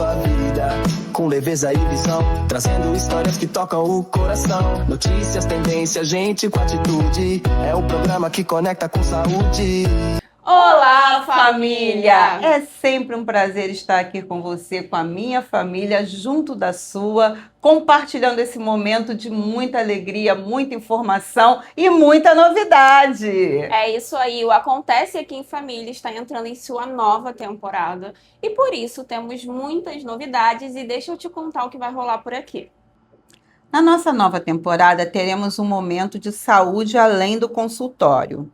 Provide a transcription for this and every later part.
sua vida, com leveza e visão, trazendo histórias que tocam o coração. Notícias, tendências, gente com atitude, é o programa que conecta com saúde. Olá, família! É sempre um prazer estar aqui com você, com a minha família, junto da sua, compartilhando esse momento de muita alegria, muita informação e muita novidade. É isso aí, o Acontece Aqui em Família está entrando em sua nova temporada e por isso temos muitas novidades e deixa eu te contar o que vai rolar por aqui. Na nossa nova temporada, teremos um momento de saúde além do consultório.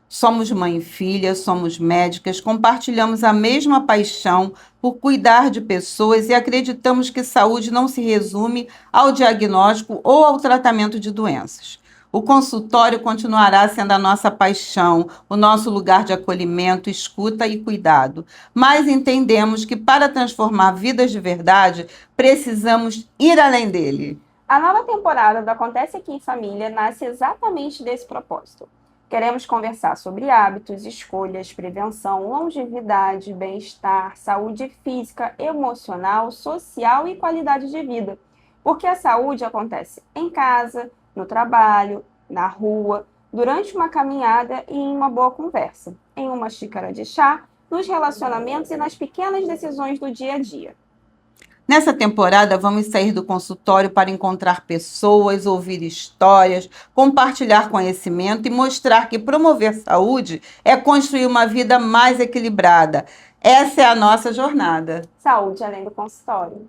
Somos mãe e filha, somos médicas, compartilhamos a mesma paixão por cuidar de pessoas e acreditamos que saúde não se resume ao diagnóstico ou ao tratamento de doenças. O consultório continuará sendo a nossa paixão, o nosso lugar de acolhimento, escuta e cuidado. Mas entendemos que para transformar vidas de verdade, precisamos ir além dele. A nova temporada do Acontece Aqui em Família nasce exatamente desse propósito. Queremos conversar sobre hábitos, escolhas, prevenção, longevidade, bem-estar, saúde física, emocional, social e qualidade de vida. Porque a saúde acontece em casa, no trabalho, na rua, durante uma caminhada e em uma boa conversa, em uma xícara de chá, nos relacionamentos e nas pequenas decisões do dia a dia. Nessa temporada, vamos sair do consultório para encontrar pessoas, ouvir histórias, compartilhar conhecimento e mostrar que promover saúde é construir uma vida mais equilibrada. Essa é a nossa jornada. Saúde além do consultório.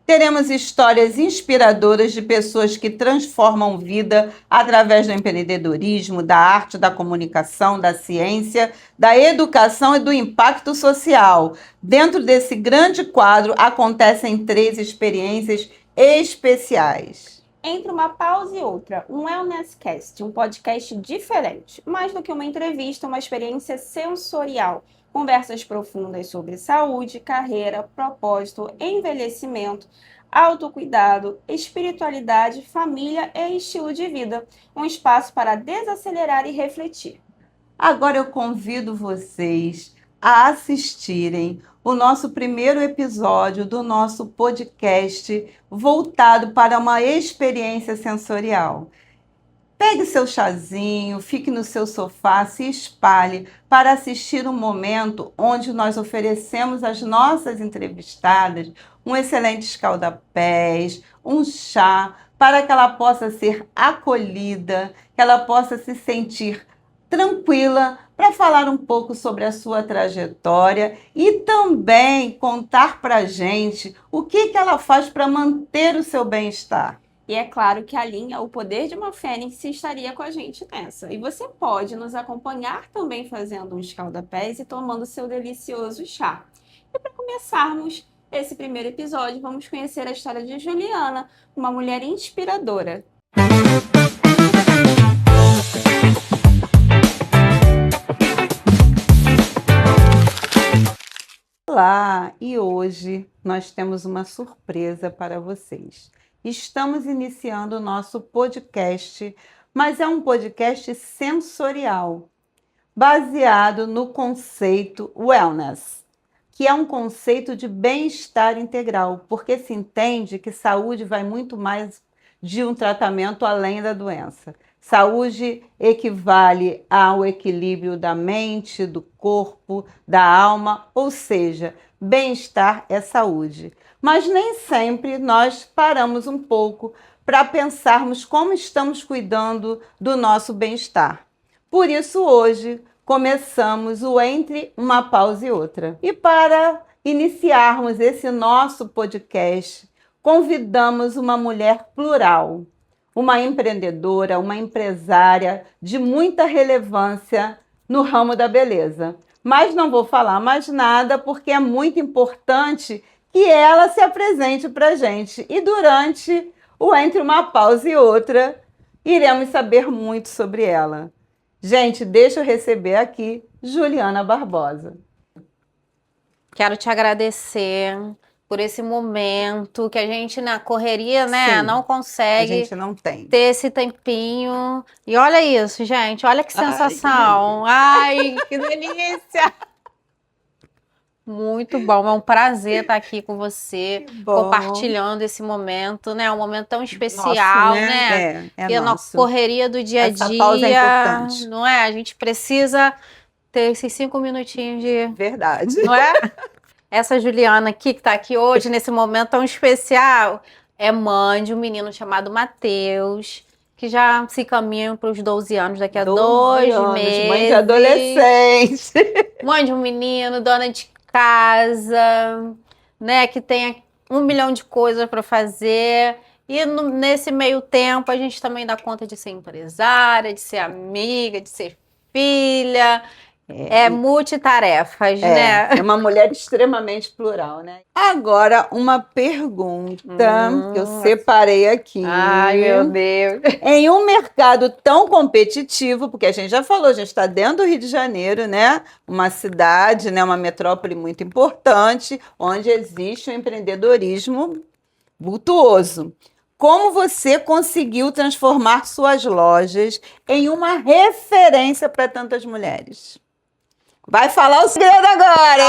Teremos histórias inspiradoras de pessoas que transformam vida através do empreendedorismo, da arte, da comunicação, da ciência, da educação e do impacto social. Dentro desse grande quadro, acontecem 3 experiências especiais. Entre uma pausa e outra, um Wellnesscast, um podcast diferente. Mais do que uma entrevista, uma experiência sensorial. Conversas profundas sobre saúde, carreira, propósito, envelhecimento, autocuidado, espiritualidade, família e estilo de vida. Um espaço para desacelerar e refletir. Agora eu convido vocês a assistirem o nosso primeiro episódio do nosso podcast voltado para uma experiência sensorial. Pegue seu chazinho, fique no seu sofá, se espalhe para assistir um momento onde nós oferecemos às nossas entrevistadas um excelente escaldapés, um chá, para que ela possa ser acolhida, que ela possa se sentir tranquila para falar um pouco sobre a sua trajetória e também contar para a gente o que ela faz para manter o seu bem-estar. E é claro que a linha O Poder de uma Fênix estaria com a gente nessa. E você pode nos acompanhar também fazendo um escaldapés e tomando seu delicioso chá. E para começarmos esse primeiro episódio, vamos conhecer a história de Juliana, uma mulher inspiradora. Olá! E hoje nós temos uma surpresa para vocês. Estamos iniciando o nosso podcast, mas é um podcast sensorial, baseado no conceito wellness, que é um conceito de bem-estar integral, porque se entende que saúde vai muito mais de um tratamento além da doença. Saúde equivale ao equilíbrio da mente, do corpo, da alma, ou seja, bem-estar é saúde. Mas nem sempre nós paramos um pouco para pensarmos como estamos cuidando do nosso bem-estar. Por isso, hoje, começamos o Entre uma Pausa e Outra. E para iniciarmos esse nosso podcast, convidamos uma mulher plural, uma empreendedora, uma empresária de muita relevância no ramo da beleza. Mas não vou falar mais nada porque é muito importante que ela se apresente para a gente. E durante o Entre uma Pausa e Outra, iremos saber muito sobre ela. Gente, deixa eu receber aqui Juliana Barbosa. Quero te agradecer por esse momento que a gente na correria, né, Sim, não consegue a gente não tem. ter esse tempinho. E olha isso, gente, olha que sensação. Ai, que delícia! Muito bom, é um prazer estar aqui com você, Que bom. compartilhando esse momento, né? Um momento tão Nosso, especial, né? né? É E na nosso. correria do dia a Essa pausa é dia, importante. não é? A gente precisa ter esses 5 minutinhos de, Verdade. não é? Essa Juliana aqui, que está aqui hoje, nesse momento tão especial, é mãe de um menino chamado Matheus, que já se caminha para os 12 anos daqui a 12 2 anos, meses. mãe de adolescente. Mãe de um menino, dona de casa, né? Que tem 1 milhão de coisas para fazer. E nesse meio tempo, a gente também dá conta de ser empresária, de ser amiga, de ser filha. É multitarefas, né? É uma mulher extremamente plural, né? Agora, uma pergunta que eu separei aqui. Ai, meu Deus. Em um mercado tão competitivo, porque a gente já falou, a gente está dentro do Rio de Janeiro, né? Uma cidade, né? Uma metrópole muito importante, onde existe um empreendedorismo vultuoso. Como você conseguiu transformar suas lojas em uma referência para tantas mulheres? Vai falar o segredo agora,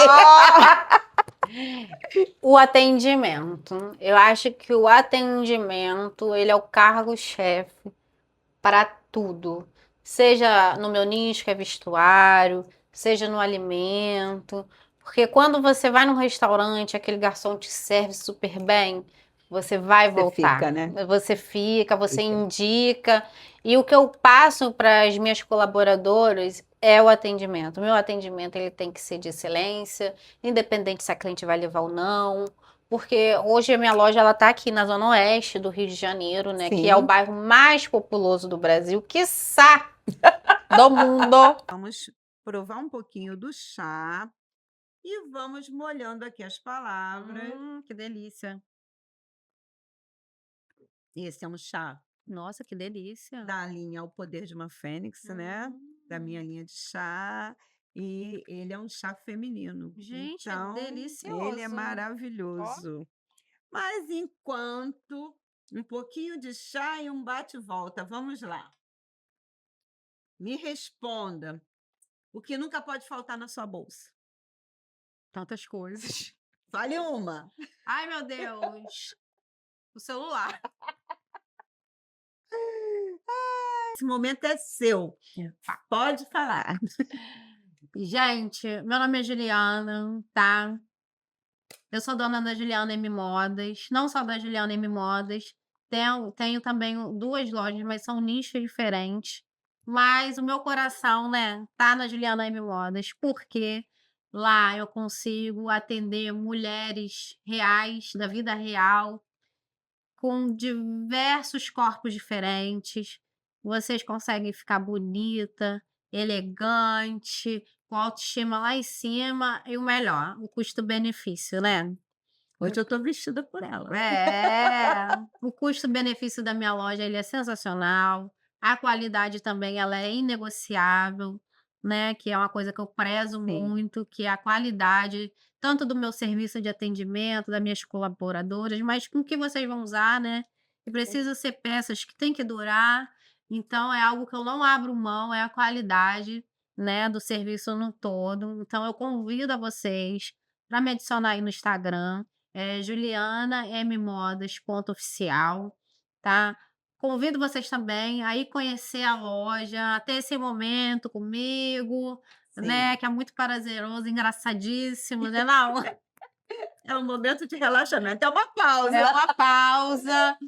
hein? O atendimento. Eu acho que o atendimento, ele é o cargo-chefe para tudo. Seja no meu nicho, que é vestuário, seja no alimento. Porque quando você vai num restaurante, aquele garçom te serve super bem, você vai voltar. Fica, né? Você fica, você indica. E o que eu passo para as minhas colaboradoras é o atendimento. O meu atendimento ele tem que ser de excelência, independente se a cliente vai levar ou não. Porque hoje a minha loja ela tá aqui na zona oeste do Rio de Janeiro, né? Que é o bairro mais populoso do Brasil, quiçá do mundo. Vamos provar um pouquinho do chá e vamos molhando aqui as palavras. Que delícia. Esse é um chá Nossa, que delícia. da linha O Poder de uma Fênix, né? Da minha linha de chá. E ele é um chá feminino. Gente, então, é delicioso. ele é maravilhoso. Mas enquanto um pouquinho de chá e um bate-volta, vamos lá. Me responda. O que nunca pode faltar na sua bolsa? Tantas coisas. Fale uma. Ai, meu Deus. O celular. Esse momento é seu. Pode falar. Gente, meu nome é Juliana, tá? Eu sou dona da Juliana M Modas. Não só da Juliana M Modas. Tenho também 2 lojas, mas são nichos diferentes. Mas o meu coração, né, tá na Juliana M Modas, porque lá eu consigo atender mulheres reais, da vida real, com diversos corpos diferentes. Vocês conseguem ficar bonita, elegante, com autoestima lá em cima e o melhor, o custo-benefício, né? Hoje eu estou vestida por ela. O custo-benefício da minha loja ele é sensacional. A qualidade também ela é inegociável, né? Que é uma coisa que eu prezo muito, que é a qualidade tanto do meu serviço de atendimento, das minhas colaboradoras, mas com o que vocês vão usar, né? E precisa ser peças que tem que durar. Então é algo que eu não abro mão, é a qualidade, né, do serviço no todo. Então eu convido a vocês para me adicionar aí no Instagram. Juliana M Modas ponto oficial, tá? Convido vocês também a ir conhecer a loja, a ter esse momento comigo, né? Que é muito prazeroso, engraçadíssimo, né? Não, É um momento de relaxamento, é uma pausa. é uma pausa.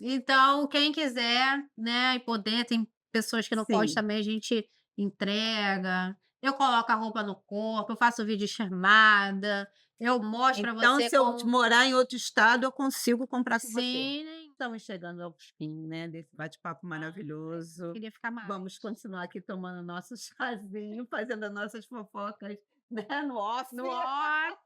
Então, quem quiser, né, e poder, tem pessoas que não podem também, a gente entrega. Eu coloco a roupa no corpo, eu faço videochamada, eu mostro para Então, você se eu como. morar em outro estado, eu consigo comprar com você. Sim, Estamos chegando ao fim, né, desse bate-papo maravilhoso. queria ficar mais. Vamos continuar aqui tomando nosso chazinho, fazendo as nossas fofocas, né, no off. No ar.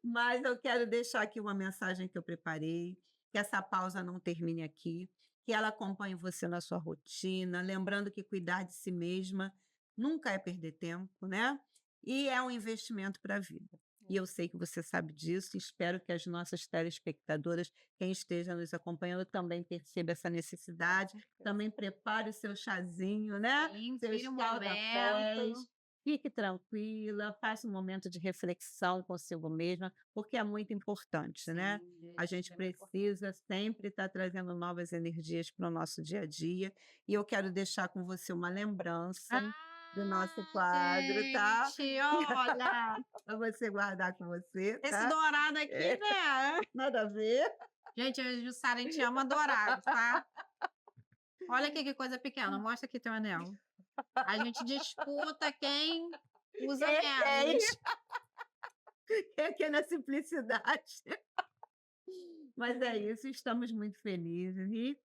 Mas eu quero deixar aqui uma mensagem que eu preparei, que essa pausa não termine aqui, que ela acompanhe você na sua rotina, lembrando que cuidar de si mesma nunca é perder tempo, né? E é um investimento para a vida. E eu sei que você sabe disso, e espero que as nossas telespectadoras, quem esteja nos acompanhando, também perceba essa necessidade. Também prepare o seu chazinho, né? Sim, Seu tire um escalda-pés. momento. fique tranquila, faça um momento de reflexão consigo mesma, porque é muito importante, né? A gente precisa sempre estar trazendo novas energias para o nosso dia a dia. E eu quero deixar com você uma lembrança do nosso quadro, tá? Gente, olha, Para você guardar com você, esse tá? dourado aqui, né? Nada a ver. Gente, a Jussara, a gente ama dourado, tá? Olha aqui que coisa pequena, mostra aqui teu anel. A gente disputa quem usa menos. É que é na simplicidade. Mas é isso, estamos muito felizes.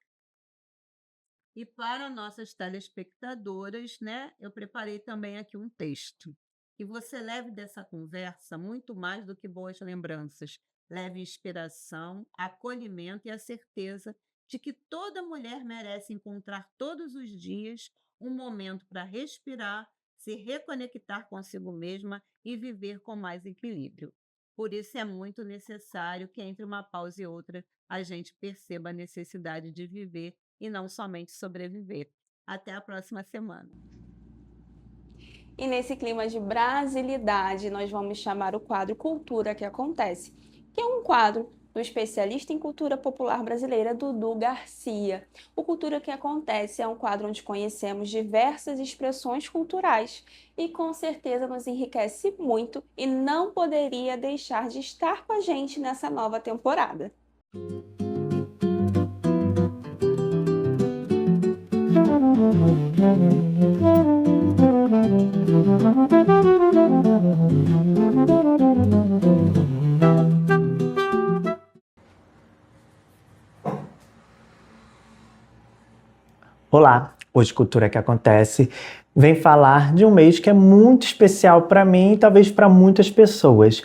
E para nossas telespectadoras, né, eu preparei também aqui um texto. Que você leve dessa conversa muito mais do que boas lembranças. Leve inspiração, acolhimento e a certeza de que toda mulher merece encontrar todos os dias um momento para respirar, se reconectar consigo mesma e viver com mais equilíbrio. Por isso é muito necessário que entre uma pausa e outra a gente perceba a necessidade de viver e não somente sobreviver. Até a próxima semana. E nesse clima de brasilidade, nós vamos chamar o quadro Cultura que Acontece, que é um quadro do especialista em cultura popular brasileira, Dudu Garcia. O Cultura que Acontece é um quadro onde conhecemos diversas expressões culturais e com certeza nos enriquece muito e não poderia deixar de estar com a gente nessa nova temporada. Olá, hoje Cultura que Acontece vem falar de um mês que é muito especial para mim e talvez para muitas pessoas.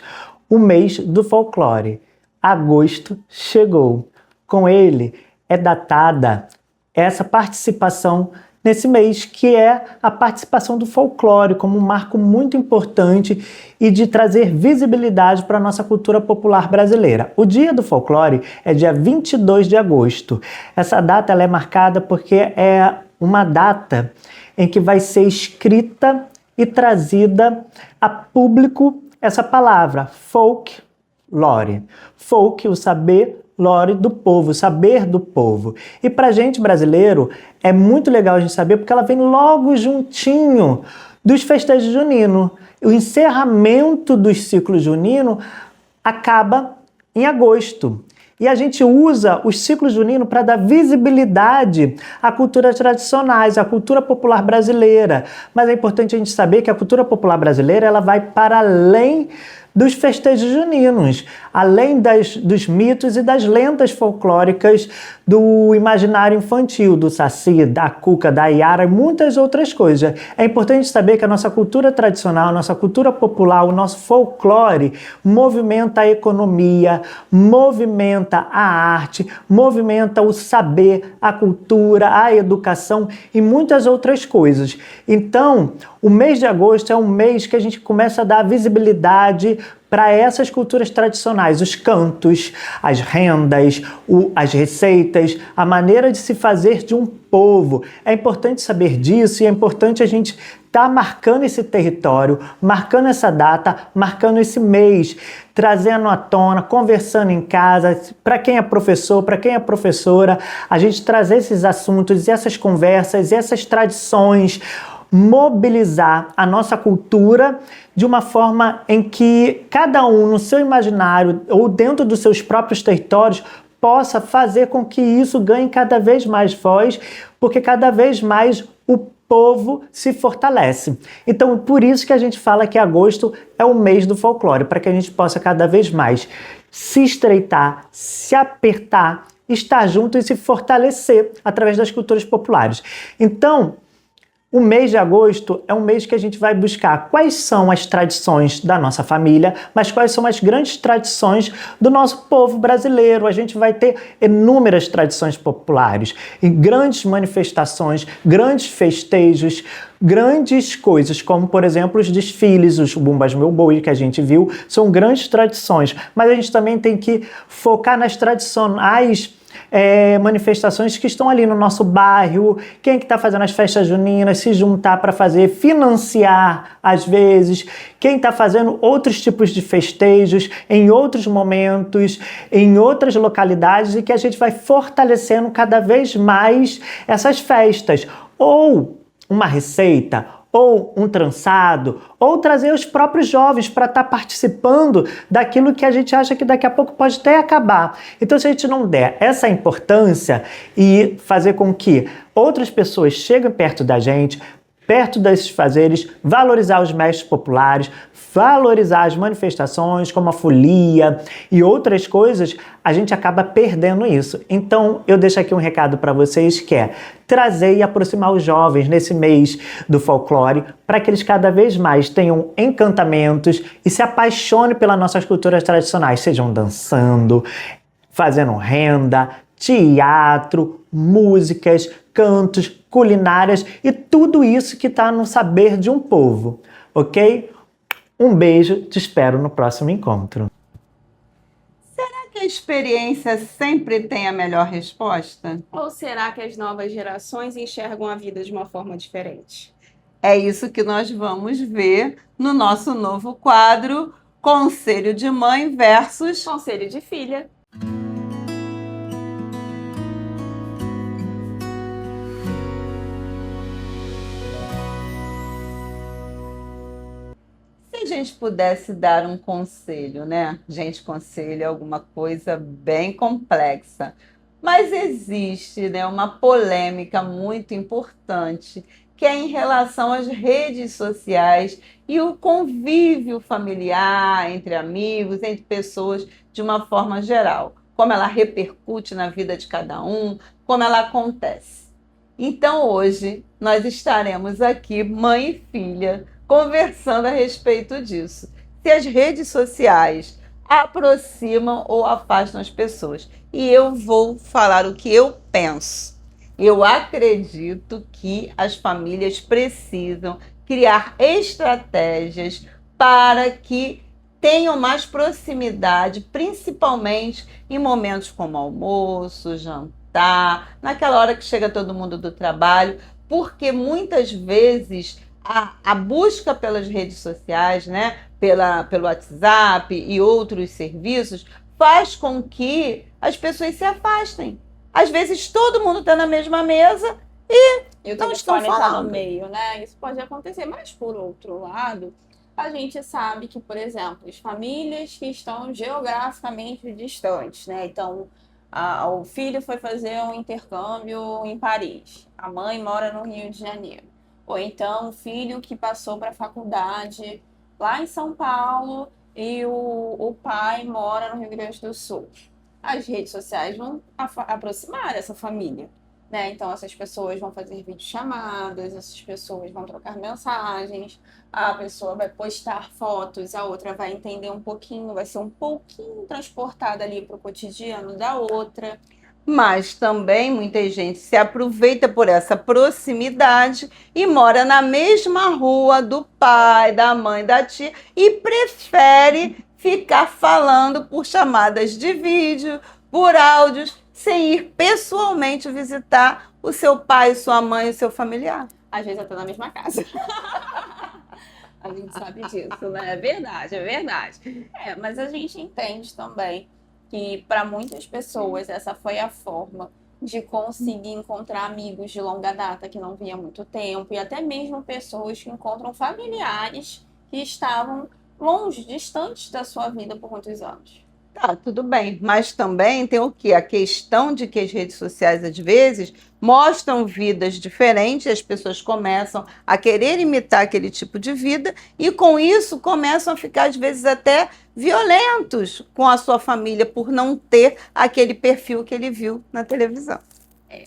O mês do folclore. Agosto chegou. Com ele é datada essa participação nesse mês, que é a participação do folclore como um marco muito importante e de trazer visibilidade para a nossa cultura popular brasileira. O Dia do Folclore é dia 22 de agosto. Essa data ela é marcada porque é uma data em que vai ser escrita e trazida a público essa palavra, folklore. Folk, o saber, lore do povo, saber do povo. E pra gente brasileiro é muito legal a gente saber porque ela vem logo juntinho dos festejos juninos. O encerramento dos ciclos juninos acaba em agosto. E a gente usa os ciclos juninos para dar visibilidade à cultura tradicionais, à cultura popular brasileira. Mas é importante a gente saber que a cultura popular brasileira ela vai para além dos festejos juninos, além dos mitos e das lendas folclóricas do imaginário infantil, do Saci, da Cuca, da Iara e muitas outras coisas. É importante saber que a nossa cultura tradicional, a nossa cultura popular, o nosso folclore movimenta a economia, movimenta a arte, movimenta o saber, a cultura, a educação e muitas outras coisas. Então, o mês de agosto é um mês que a gente começa a dar visibilidade para essas culturas tradicionais, os cantos, as rendas, as receitas, a maneira de se fazer de um povo. É importante saber disso e é importante a gente estar marcando esse território, marcando essa data, marcando esse mês, trazendo à tona, conversando em casa, para quem é professor, para quem é professora, a gente trazer esses assuntos, essas conversas, essas tradições, mobilizar a nossa cultura de uma forma em que cada um no seu imaginário ou dentro dos seus próprios territórios possa fazer com que isso ganhe cada vez mais voz, porque cada vez mais o povo se fortalece. Então, por isso que a gente fala que agosto é o mês do folclore, para que a gente possa cada vez mais se estreitar, se apertar, estar junto e se fortalecer através das culturas populares. Então, o mês de agosto é um mês que a gente vai buscar quais são as tradições da nossa família, mas quais são as grandes tradições do nosso povo brasileiro. A gente vai ter inúmeras tradições populares, e grandes manifestações, grandes festejos, grandes coisas, como por exemplo os desfiles, os Bumbas Meu Boi que a gente viu, são grandes tradições, mas a gente também tem que focar nas tradicionais manifestações que estão ali no nosso bairro, quem que está fazendo as festas juninas, se juntar para fazer, financiar às vezes, quem está fazendo outros tipos de festejos em outros momentos, em outras localidades, e que a gente vai fortalecendo cada vez mais essas festas. Ou uma receita, ou um trançado, ou trazer os próprios jovens para estar participando daquilo que a gente acha que daqui a pouco pode até acabar. Então, se a gente não der essa importância e fazer com que outras pessoas cheguem perto da gente, perto desses fazeres, valorizar os mestres populares, valorizar as manifestações como a folia e outras coisas, a gente acaba perdendo isso. Então, eu deixo aqui um recado para vocês que é trazer e aproximar os jovens nesse mês do folclore para que eles cada vez mais tenham encantamentos e se apaixonem pelas nossas culturas tradicionais, sejam dançando, fazendo renda, teatro, músicas, cantos, culinárias e tudo isso que está no saber de um povo, ok? Um beijo, te espero no próximo encontro. Será que a experiência sempre tem a melhor resposta? Ou será que as novas gerações enxergam a vida de uma forma diferente? É isso que nós vamos ver no nosso novo quadro Conselho de Mãe versus Conselho de Filha. Se a gente pudesse dar um conselho, né? Gente, conselho é alguma coisa bem complexa. Mas existe, né, uma polêmica muito importante, que é em relação às redes sociais e o convívio familiar entre amigos, entre pessoas de uma forma geral. Como ela repercute na vida de cada um, como ela acontece. Então, hoje, nós estaremos aqui, mãe e filha, conversando a respeito disso. Se as redes sociais aproximam ou afastam as pessoas. E eu vou falar o que eu penso. Eu acredito que as famílias precisam criar estratégias para que tenham mais proximidade, principalmente em momentos como almoço, jantar, naquela hora que chega todo mundo do trabalho, porque muitas vezes a busca pelas redes sociais, né, pelo WhatsApp e outros serviços, faz com que as pessoas se afastem. Às vezes todo mundo está na mesma mesa e não estão falando. No meio, né? Isso pode acontecer, mas por outro lado, a gente sabe que, por exemplo, as famílias que estão geograficamente distantes, né? Então, o filho foi fazer um intercâmbio em Paris, a mãe mora no Rio de Janeiro. Ou então, o filho que passou para a faculdade lá em São Paulo e o pai mora no Rio Grande do Sul. As redes sociais vão aproximar essa família, né? Então, essas pessoas vão fazer videochamadas, essas pessoas vão trocar mensagens, a pessoa vai postar fotos, a outra vai entender um pouquinho, vai ser um pouquinho transportada ali para o cotidiano da outra. Mas também muita gente se aproveita por essa proximidade e mora na mesma rua do pai, da mãe, da tia e prefere ficar falando por chamadas de vídeo, por áudios, sem ir pessoalmente visitar o seu pai, sua mãe, o seu familiar. Às vezes até na mesma casa. A gente sabe disso, né? É verdade, é verdade. Mas a gente entende também que para muitas pessoas essa foi a forma de conseguir encontrar amigos de longa data que não via há muito tempo e até mesmo pessoas que encontram familiares que estavam longe, distantes da sua vida por muitos anos. Tá, tudo bem, mas também tem o quê? A questão de que as redes sociais, às vezes, mostram vidas diferentes, as pessoas começam a querer imitar aquele tipo de vida e, com isso, começam a ficar, às vezes, até violentos com a sua família por não ter aquele perfil que ele viu na televisão.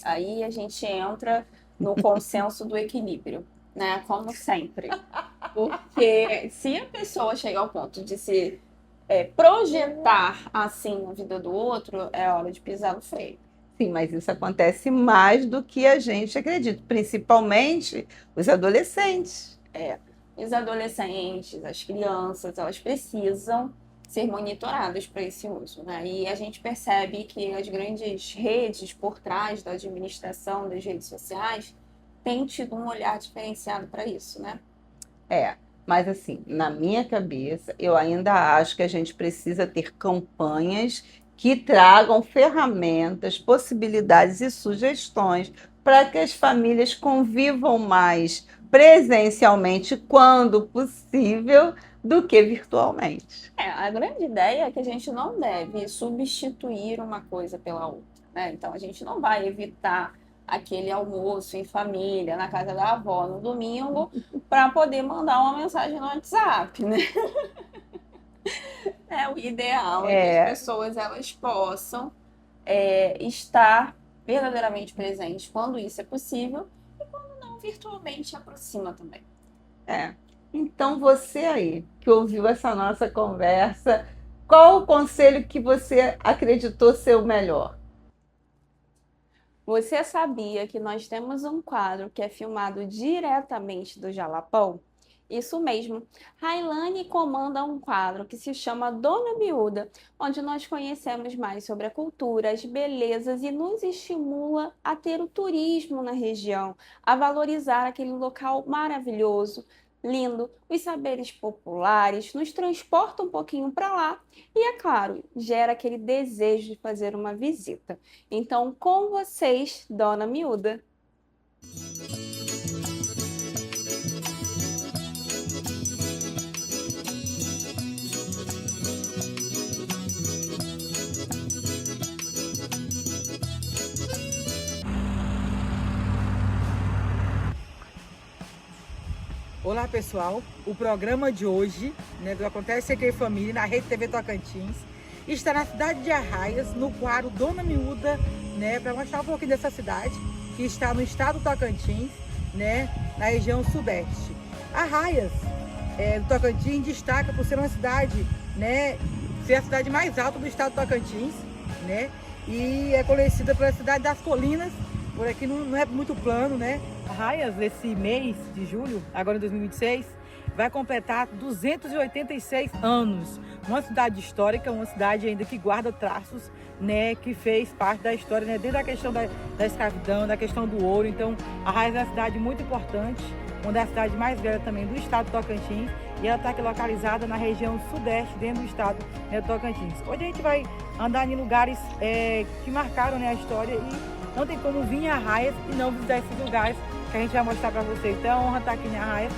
Aí a gente entra no consenso do equilíbrio, né? Como sempre. Porque se a pessoa chegar ao ponto de se projetar assim na vida do outro, é hora de pisar no freio. Sim, mas isso acontece mais do que a gente acredita, principalmente os adolescentes. Os adolescentes, as crianças, elas precisam ser monitorados para esse uso, né? E a gente percebe que as grandes redes por trás da administração das redes sociais têm tido um olhar diferenciado para isso, né? Mas assim, na minha cabeça, eu ainda acho que a gente precisa ter campanhas que tragam ferramentas, possibilidades e sugestões para que as famílias convivam mais presencialmente, quando possível, do que virtualmente. A grande ideia é que a gente não deve substituir uma coisa pela outra, né? Então, a gente não vai evitar aquele almoço em família, na casa da avó, no domingo, para poder mandar uma mensagem no WhatsApp, né? O ideal é que as pessoas elas possam estar verdadeiramente presentes quando isso é possível e quando não, virtualmente aproxima também. Então, você aí, que ouviu essa nossa conversa, qual o conselho que você acreditou ser o melhor? Você sabia que nós temos um quadro que é filmado diretamente do Jalapão? Isso mesmo, Railane comanda um quadro que se chama Dona Miúda, onde nós conhecemos mais sobre a cultura, as belezas e nos estimula a ter o turismo na região, a valorizar aquele local maravilhoso, lindo, os saberes populares, nos transporta um pouquinho para lá e, é claro, gera aquele desejo de fazer uma visita. Então, com vocês, Dona Miúda. Olá pessoal, o programa de hoje, do Acontece Aqui Família, na Rede TV Tocantins, está na cidade de Arraias, no quadro Dona Miúda, para mostrar um pouquinho dessa cidade, que está no estado do Tocantins, na região sudeste. Arraias, do Tocantins, destaca por ser uma cidade, ser a cidade mais alta do estado do Tocantins, e é conhecida pela cidade das colinas. Por aqui não é muito plano, Arraias, esse mês de julho, agora em 2026, vai completar 286 anos. Uma cidade histórica, uma cidade ainda que guarda traços, que fez parte da história, desde a questão da escravidão, da questão do ouro. Então, Arraias é uma cidade muito importante, uma das cidades mais velhas também do estado do Tocantins, e ela está aqui localizada na região sudeste, dentro do estado do Tocantins. Hoje a gente vai andar em lugares que marcaram a história e não tem como vir em Arraias e não visitar esses lugares que a gente vai mostrar para vocês. Então, é uma honra estar aqui em Arraias.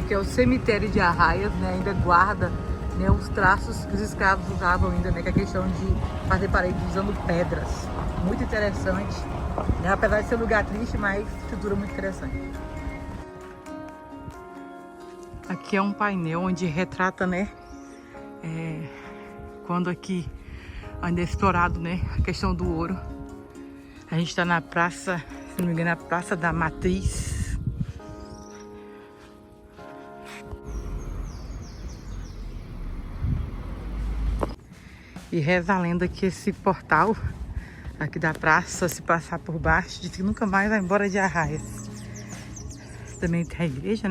Que é o cemitério de Arraias, ainda guarda os traços que os escravos usavam ainda, que é a questão de fazer paredes usando pedras. Muito interessante, apesar de ser um lugar triste, mas estrutura muito interessante. Aqui é um painel onde retrata, quando aqui ainda é explorado, a questão do ouro. A gente está na praça, se não me engano, na Praça da Matriz. E reza a lenda que esse portal aqui da praça, se passar por baixo, diz que nunca mais vai embora de Arraias. Também tem a igreja,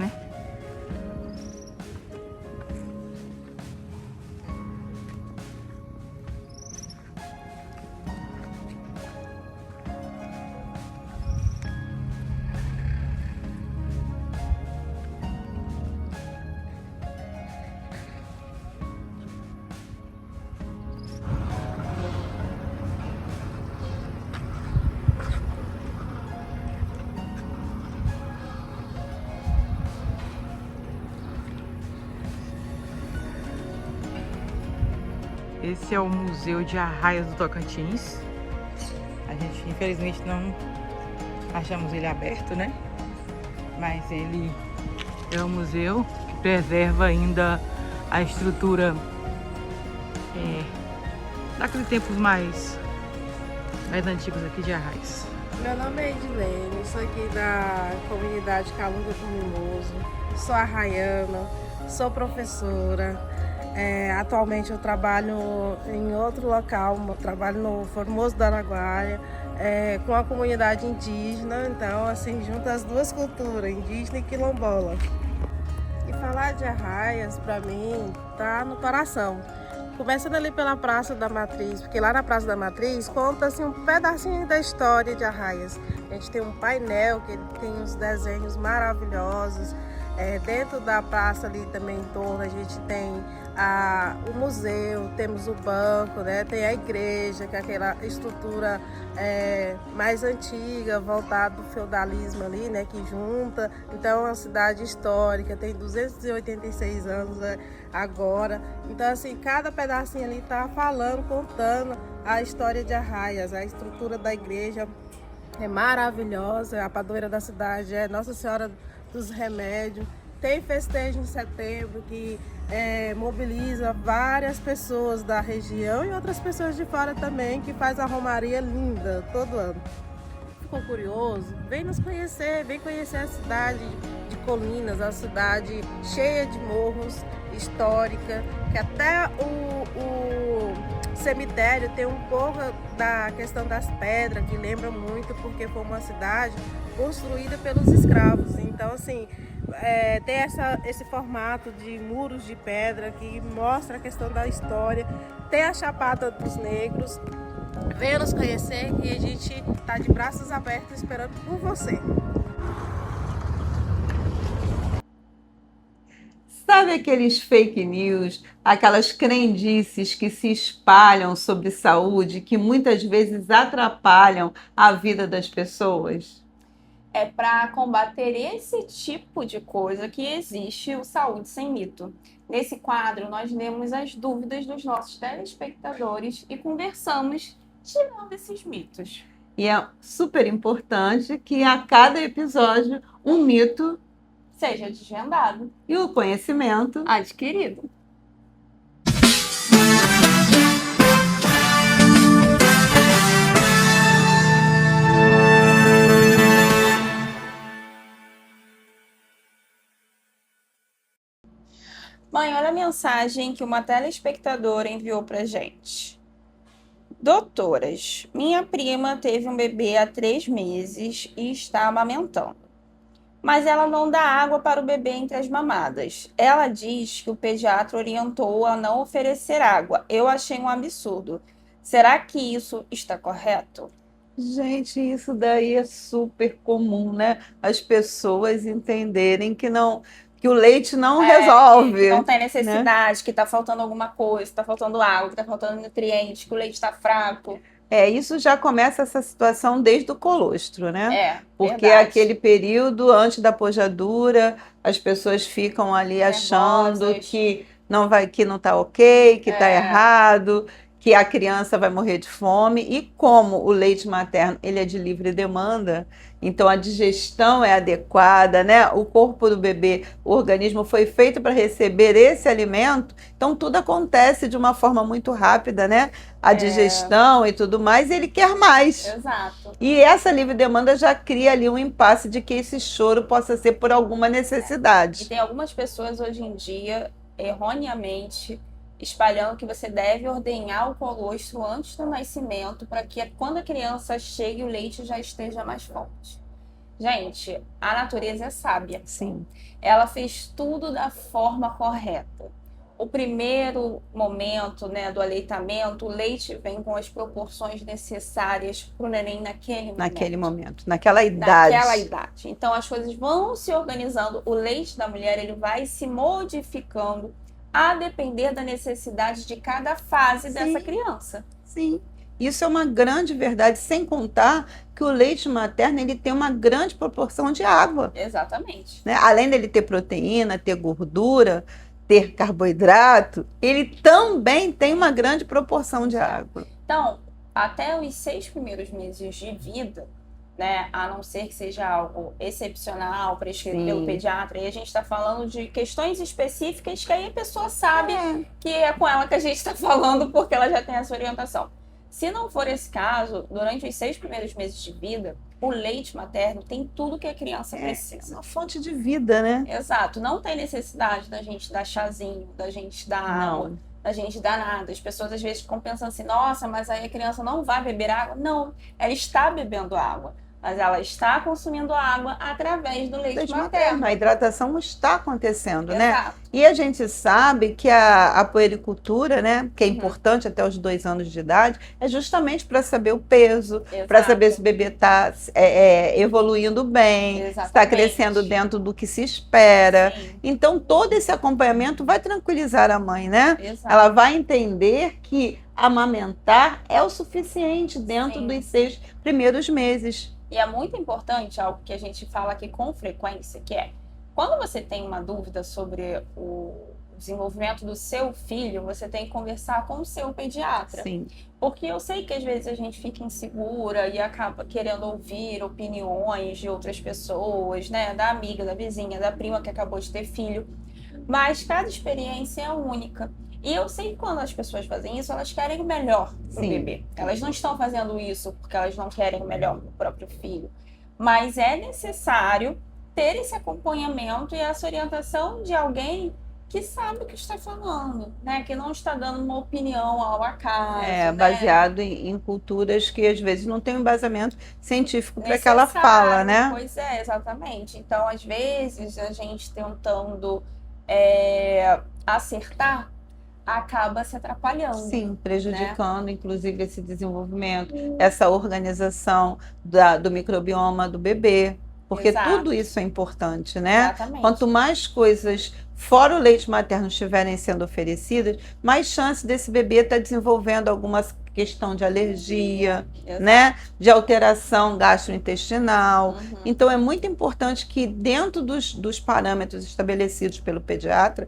Esse é o Museu de Arraias do Tocantins. A gente, infelizmente, não achamos ele aberto, Mas ele é um museu que preserva ainda a estrutura daqueles tempos mais antigos aqui de Arraias. Meu nome é Edilene, sou aqui da comunidade Calunga do Mimoso, sou arraiana, sou professora. Atualmente eu trabalho em outro local, trabalho no Formoso do Araguaia, com a comunidade indígena, então assim, junto as duas culturas, indígena e quilombola. E falar de Arraias, para mim, tá no coração. Começando ali pela Praça da Matriz, porque lá na Praça da Matriz conta-se um pedacinho da história de Arraias. A gente tem um painel que tem uns desenhos maravilhosos. Dentro da praça ali também em torno a gente tem o museu, temos o banco, né? Tem a igreja, que é aquela estrutura mais antiga, voltada do feudalismo ali, né? Que junta. Então é uma cidade histórica, tem 286 anos agora. Então assim, cada pedacinho ali está falando, contando a história de Arraias, a estrutura da igreja é maravilhosa, a padroeira da cidade é Nossa Senhora dos Remédios. Tem festejo em setembro que mobiliza várias pessoas da região e outras pessoas de fora também, que faz a romaria linda todo ano. Ficou curioso? Vem nos conhecer, vem conhecer a cidade de Colinas, a cidade cheia de morros, histórica, que até o cemitério tem um pouco da questão das pedras, que lembra muito, porque foi uma cidade construída pelos escravos. Então, assim, tem esse formato de muros de pedra que mostra a questão da história. Tem a Chapada dos Negros. Venha nos conhecer, que a gente está de braços abertos esperando por você. Sabe aqueles fake news, aquelas crendices que se espalham sobre saúde, que muitas vezes atrapalham a vida das pessoas? É para combater esse tipo de coisa que existe o Saúde Sem Mito. Nesse quadro, nós lemos as dúvidas dos nossos telespectadores e conversamos tirando esses mitos. E é super importante que a cada episódio um mito Seja desvendado, e o conhecimento adquirido. Mãe, olha a mensagem que uma telespectadora enviou pra gente. Doutoras, minha prima teve um bebê há 3 meses e está amamentando. Mas ela não dá água para o bebê entre as mamadas. Ela diz que o pediatra orientou a não oferecer água. Eu achei um absurdo. Será que isso está correto? Gente, isso daí é super comum, né? As pessoas entenderem que o leite não resolve. Não tem necessidade, que está faltando alguma coisa, que está faltando água, que está faltando nutrientes, que o leite está fraco. Isso já começa essa situação desde o colostro, né? Porque verdade. aquele período antes da pojadura, as pessoas ficam ali achando Nervosas. que não está ok, que está errado, que a criança vai morrer de fome. E como o leite materno ele é de livre demanda, então a digestão é adequada, né? O corpo do bebê, o organismo foi feito para receber esse alimento, então tudo acontece de uma forma muito rápida, né? A digestão e tudo mais, e ele quer mais. Exato. E essa livre demanda já cria ali um impasse de que esse choro possa ser por alguma necessidade. E tem algumas pessoas hoje em dia, erroneamente, espalhando que você deve ordenhar o colostro antes do nascimento para que quando a criança chegue o leite já esteja mais forte. Gente, a natureza é sábia. Sim. Ela fez tudo da forma correta. O primeiro momento, né, do aleitamento, o leite vem com as proporções necessárias para o neném naquele momento. Naquela idade. Naquela idade. Então as coisas vão se organizando. O leite da mulher ele vai se modificando a depender da necessidade de cada fase dessa criança. Sim. Isso é uma grande verdade, sem contar que o leite materno ele tem uma grande proporção de água. Exatamente. Né? Além dele ter proteína, ter gordura, ter carboidrato, ele também tem uma grande proporção de água. Então, até os 6 primeiros meses de vida, né? A não ser que seja algo excepcional, prescrito Sim. pelo pediatra. E a gente está falando de questões específicas que aí a pessoa sabe que é com ela que a gente está falando, porque ela já tem essa orientação. Se não for esse caso, durante os 6 primeiros meses de vida, o leite materno tem tudo que a criança É precisa. uma fonte de vida, né? Exato. Não tem necessidade da gente dar chazinho, da gente dar água, Não. da gente dar nada. As pessoas às vezes ficam pensando assim, nossa, mas aí a criança não vai beber água. Não, ela está bebendo água, mas ela está consumindo água através do leite materno. A hidratação está acontecendo, né? Exato. E a gente sabe que a puericultura, né, que é importante até os 2 anos de idade, é justamente para saber o peso, para Exato. saber se o bebê está evoluindo bem, está Exatamente. crescendo dentro do que se espera. Sim, Então, todo esse acompanhamento vai tranquilizar a mãe, né? exato. Ela vai entender que amamentar é o suficiente dentro Sim. dos 6 primeiros meses. E é muito importante algo que a gente fala aqui com frequência, que é quando você tem uma dúvida sobre o desenvolvimento do seu filho, você tem que conversar com o seu pediatra. Sim. Porque eu sei que às vezes a gente fica insegura e acaba querendo ouvir opiniões de outras pessoas, né? Da amiga, da vizinha, da prima que acabou de ter filho. Mas cada experiência é única. E eu sei que quando as pessoas fazem isso, elas querem o melhor pro Sim. bebê. Elas não estão fazendo isso porque elas não querem o melhor pro próprio filho. Mas é necessário ter esse acompanhamento e essa orientação de alguém que sabe o que está falando, né? Que não está dando uma opinião ao acaso, né? Baseado em culturas que às vezes não tem um embasamento científico para aquela Necessário. fala, né? Pois é, exatamente. Então, às vezes, a gente tentando acertar, acaba se atrapalhando. Sim, prejudicando inclusive esse desenvolvimento, essa organização do microbioma do bebê, porque Exato. tudo isso é importante, né? Exatamente. Quanto mais coisas fora o leite materno estiverem sendo oferecidas, mais chance desse bebê estar desenvolvendo alguma questão de alergia, Exato. né? De alteração gastrointestinal. Uhum. Então é muito importante que dentro dos parâmetros estabelecidos pelo pediatra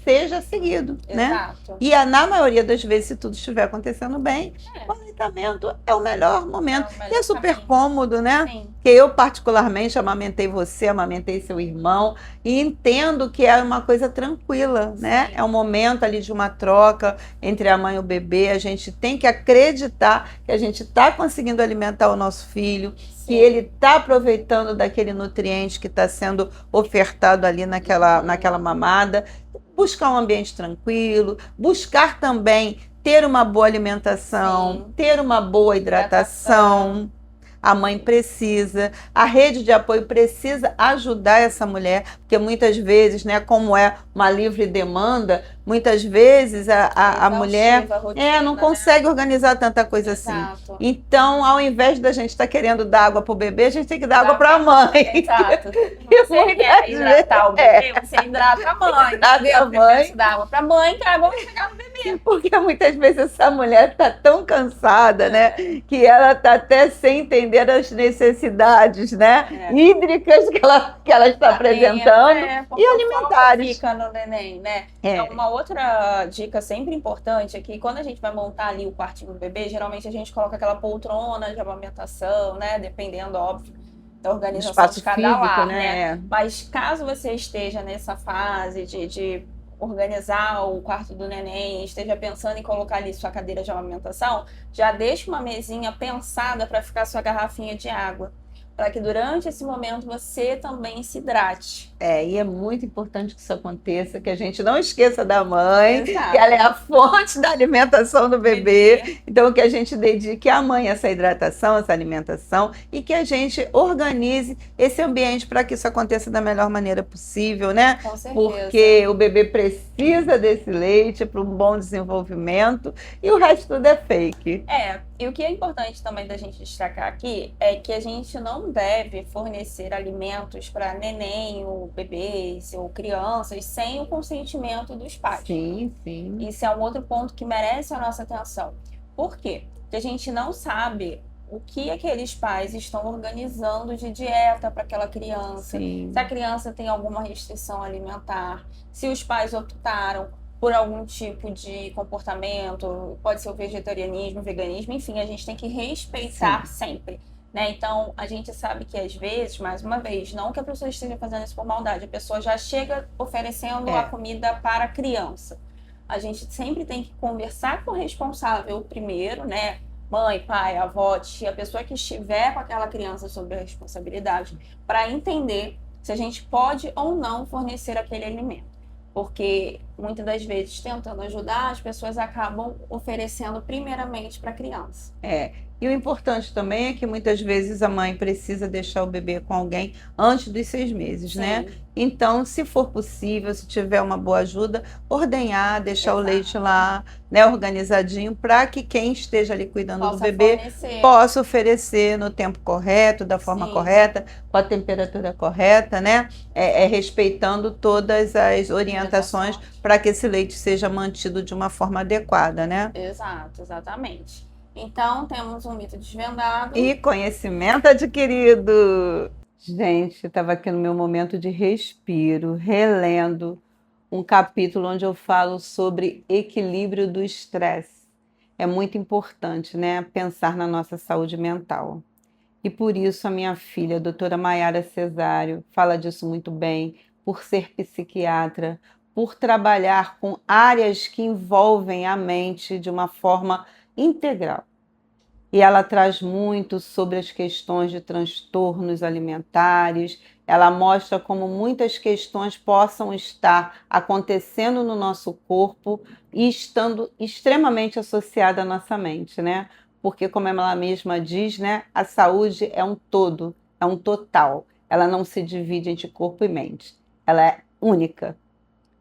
seja seguido, né? Exato. E na maioria das vezes, se tudo estiver acontecendo bem, o aleitamento é o melhor momento. É o melhor E é super caminho. cômodo, né? Sim. Porque eu, particularmente, amamentei você, amamentei seu irmão, e entendo que é uma coisa tranquila, né? Sim. É um momento ali de uma troca entre a mãe e o bebê. A gente tem que acreditar que a gente está conseguindo alimentar o nosso filho, que ele está aproveitando daquele nutriente que está sendo ofertado ali naquela mamada. Buscar um ambiente tranquilo, buscar também ter uma boa alimentação, Sim. ter uma boa hidratação. A mãe precisa, a rede de apoio precisa ajudar essa mulher, porque muitas vezes, né, como é uma livre demanda, muitas vezes a mulher não consegue organizar tanta coisa assim. Exato. Então, ao invés da gente estar querendo dar água para o bebê, a gente tem que dar água para a mãe. Exato. E Você quer hidratar o bebê, você hidrata a mãe. Hidrata a mãe. Dá água pra mãe, que a água vai chegar no bebê. Porque muitas vezes essa mulher está tão cansada, né, que ela está até sem entender as necessidades, né, hídricas que ela está apresentando e alimentares. Fica no neném, né? É. Então, uma outra dica sempre importante é que quando a gente vai montar ali o quartinho do bebê, geralmente a gente coloca aquela poltrona de amamentação, né? Dependendo, óbvio, da organização Espaço de cada físico, lar, né? Mas caso você esteja nessa fase de organizar o quarto do neném, esteja pensando em colocar ali sua cadeira de amamentação, já deixa uma mesinha pensada para ficar sua garrafinha de água, para que durante esse momento você também se hidrate. E é muito importante que isso aconteça, que a gente não esqueça da mãe, Exato. que ela é a fonte da alimentação do bebê. Então, que a gente dedique à mãe essa hidratação, essa alimentação, e que a gente organize esse ambiente para que isso aconteça da melhor maneira possível, né? Com certeza. Porque o bebê precisa desse leite para um bom desenvolvimento e o resto tudo é fake. E o que é importante também da gente destacar aqui é que a gente não deve fornecer alimentos para neném ou bebês ou crianças sem o consentimento dos pais. Sim, sim. Isso é um outro ponto que merece a nossa atenção. Por quê? Porque a gente não sabe o que aqueles pais estão organizando de dieta para aquela criança. Sim. Se a criança tem alguma restrição alimentar, se os pais optaram por algum tipo de comportamento, pode ser o vegetarianismo, o veganismo, enfim, a gente tem que respeitar sempre. né? Então, a gente sabe que às vezes, mais uma vez, não que a pessoa esteja fazendo isso por maldade, a pessoa já chega oferecendo a comida para a criança. A gente sempre tem que conversar com o responsável primeiro, né? Mãe, pai, avó, tia, a pessoa que estiver com aquela criança sob a responsabilidade, para entender se a gente pode ou não fornecer aquele alimento. Porque muitas das vezes, tentando ajudar, as pessoas acabam oferecendo primeiramente para a criança. E o importante também é que muitas vezes a mãe precisa deixar o bebê com alguém antes dos 6 meses, né? Então, se for possível, se tiver uma boa ajuda, ordenhar, deixar o leite lá, né, organizadinho, para que quem esteja ali cuidando do bebê possa oferecer no tempo correto, da forma correta, com a temperatura correta, né? Respeitando todas as orientações para que esse leite seja mantido de uma forma adequada, né? Exato, exatamente. Então, temos um mito desvendado. E conhecimento adquirido. Gente, estava aqui no meu momento de respiro, relendo um capítulo onde eu falo sobre equilíbrio do estresse. É muito importante, né, pensar na nossa saúde mental. E por isso a minha filha, a doutora Maiara Cesário, fala disso muito bem, por ser psiquiatra, por trabalhar com áreas que envolvem a mente de uma forma integral. E ela traz muito sobre as questões de transtornos alimentares. Ela mostra como muitas questões possam estar acontecendo no nosso corpo e estando extremamente associada à nossa mente, né? Porque, como ela mesma diz, né, a saúde é um todo, é um total. Ela não se divide entre corpo e mente. Ela é única.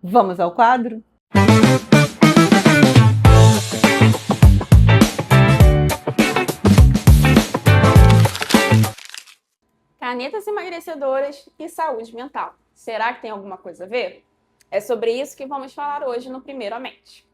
Vamos ao quadro? Canetas emagrecedoras e saúde mental. Será que tem alguma coisa a ver? É sobre isso que vamos falar hoje no Primeiramente.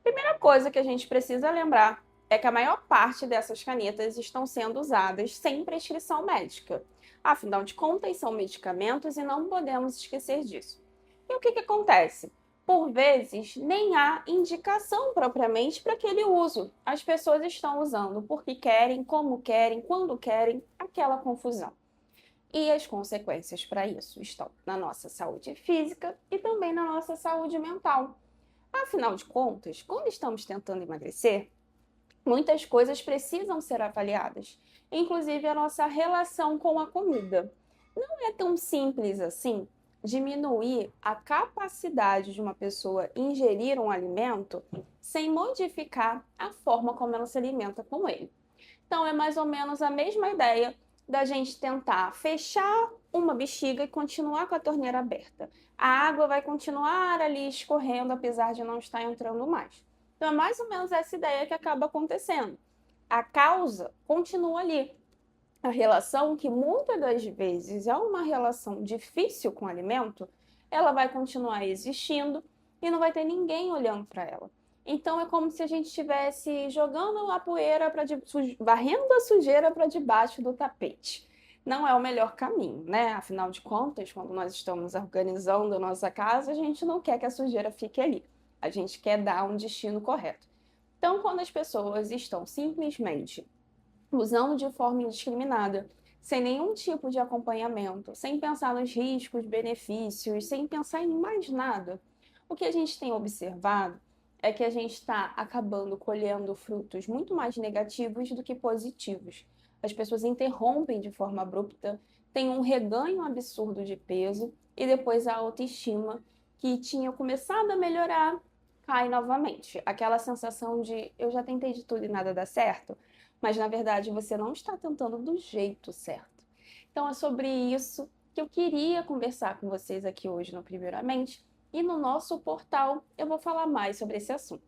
Primeira coisa que a gente precisa lembrar é que a maior parte dessas canetas estão sendo usadas sem prescrição médica. Afinal de contas, são medicamentos e não podemos esquecer disso. E o que acontece? Por vezes, nem há indicação propriamente para aquele uso. As pessoas estão usando porque querem, como querem, quando querem, aquela confusão. E as consequências para isso estão na nossa saúde física e também na nossa saúde mental. Afinal de contas, quando estamos tentando emagrecer, muitas coisas precisam ser avaliadas, inclusive a nossa relação com a comida. Não é tão simples assim diminuir a capacidade de uma pessoa ingerir um alimento sem modificar a forma como ela se alimenta com ele. Então, é mais ou menos a mesma ideia da gente tentar fechar uma bexiga e continuar com a torneira aberta. A água vai continuar ali escorrendo, apesar de não estar entrando mais. Então, é mais ou menos essa ideia que acaba acontecendo. A causa continua ali. A relação, que muitas das vezes é uma relação difícil com o alimento, ela vai continuar existindo e não vai ter ninguém olhando para ela. Então, é como se a gente estivesse jogando a poeira, varrendo a sujeira para debaixo do tapete. Não é o melhor caminho, né? Afinal de contas, quando nós estamos organizando a nossa casa, a gente não quer que a sujeira fique ali. A gente quer dar um destino correto. Então, quando as pessoas estão simplesmente usando de forma indiscriminada, sem nenhum tipo de acompanhamento, sem pensar nos riscos, benefícios, sem pensar em mais nada, o que a gente tem observado é que a gente está acabando colhendo frutos muito mais negativos do que positivos. As pessoas interrompem de forma abrupta, têm um reganho absurdo de peso e depois a autoestima, que tinha começado a melhorar, cai novamente. Aquela sensação de eu já tentei de tudo e nada dá certo, mas na verdade você não está tentando do jeito certo. Então é sobre isso que eu queria conversar com vocês aqui hoje no Primeiramente. E no nosso portal eu vou falar mais sobre esse assunto.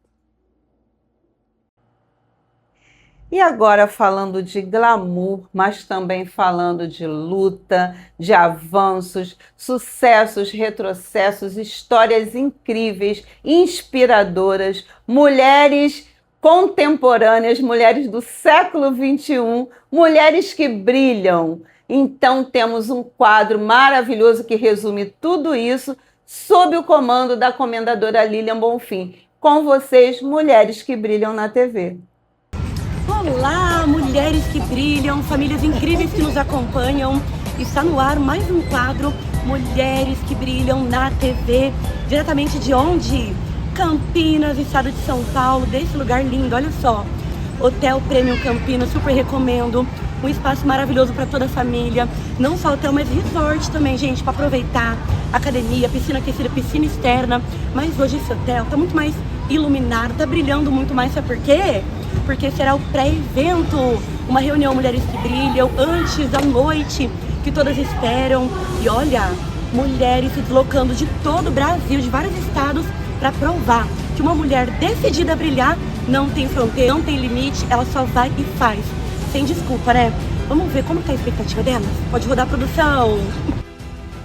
E agora falando de glamour, mas também falando de luta, de avanços, sucessos, retrocessos, histórias incríveis, inspiradoras, mulheres contemporâneas, mulheres do século XXI, mulheres que brilham. Então temos um quadro maravilhoso que resume tudo isso, sob o comando da comendadora Lilian Bonfim. Com vocês, mulheres que brilham na TV. Olá, mulheres que brilham, famílias incríveis que nos acompanham. Está no ar mais um quadro Mulheres que Brilham na TV. Diretamente de onde? Campinas, estado de São Paulo, desse lugar lindo, olha só. Hotel Premium Campinas, super recomendo. Um espaço maravilhoso para toda a família. Não só hotel, mas resort também, gente, para aproveitar. Academia, piscina aquecida, piscina externa. Mas hoje esse hotel tá muito mais iluminado, tá brilhando muito mais, sabe por quê? Porque será o pré-evento, uma reunião Mulheres que Brilham, antes da noite, que todas esperam. E olha, mulheres se deslocando de todo o Brasil, de vários estados, para provar que uma mulher decidida a brilhar não tem fronteira, não tem limite, ela só vai e faz. Sem desculpa, né? Vamos ver como tá a expectativa delas? Pode rodar a produção.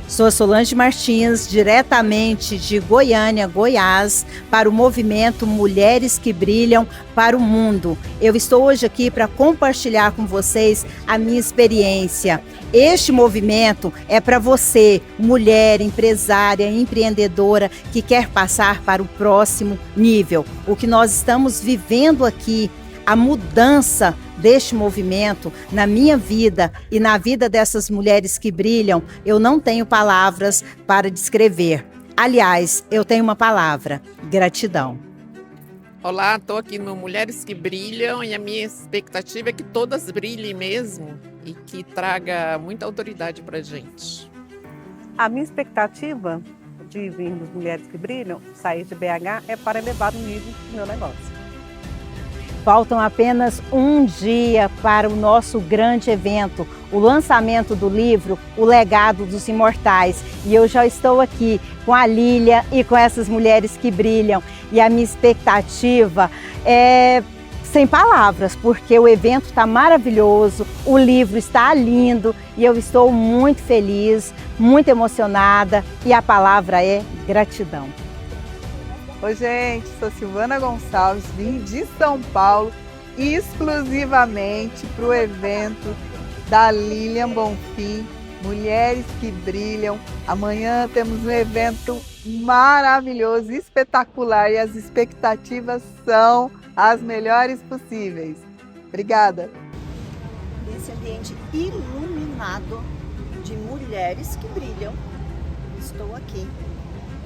Sou a Solange Martins, diretamente de Goiânia, Goiás, para o movimento Mulheres que Brilham para o Mundo. Eu estou hoje aqui para compartilhar com vocês a minha experiência. Este movimento é para você, mulher, empresária, empreendedora, que quer passar para o próximo nível. O que nós estamos vivendo aqui, a mudança deste movimento na minha vida e na vida dessas mulheres que brilham, eu não tenho palavras para descrever. Aliás, eu tenho uma palavra: gratidão. Olá, estou aqui no Mulheres que Brilham e a minha expectativa é que todas brilhem mesmo e que traga muita autoridade para a gente. A minha expectativa de vir das Mulheres que Brilham, sair de BH, é para elevar o nível do meu negócio. Faltam apenas um dia para o nosso grande evento, o lançamento do livro O Legado dos Imortais. E eu já estou aqui com a Lília e com essas mulheres que brilham. E a minha expectativa é sem palavras, porque o evento está maravilhoso, o livro está lindo e eu estou muito feliz, muito emocionada e a palavra é gratidão. Oi, gente, sou Silvana Gonçalves, vim de São Paulo exclusivamente para o evento da Lilian Bonfim, Mulheres que Brilham. Amanhã temos um evento maravilhoso, espetacular e as expectativas são as melhores possíveis. Obrigada. Nesse ambiente iluminado de mulheres que brilham, estou aqui,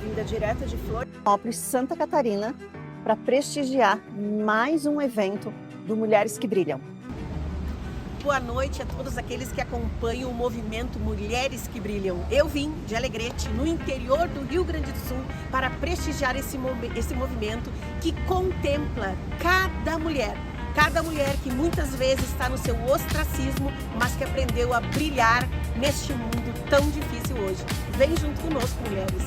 vinda direta de Florianópolis, Santa Catarina, para prestigiar mais um evento do Mulheres que Brilham. Boa noite a todos aqueles que acompanham o movimento Mulheres que Brilham. Eu vim de Alegrete, no interior do Rio Grande do Sul, para prestigiar esse movimento que contempla cada mulher que muitas vezes está no seu ostracismo, mas que aprendeu a brilhar neste mundo tão difícil hoje. Vem junto conosco, mulheres.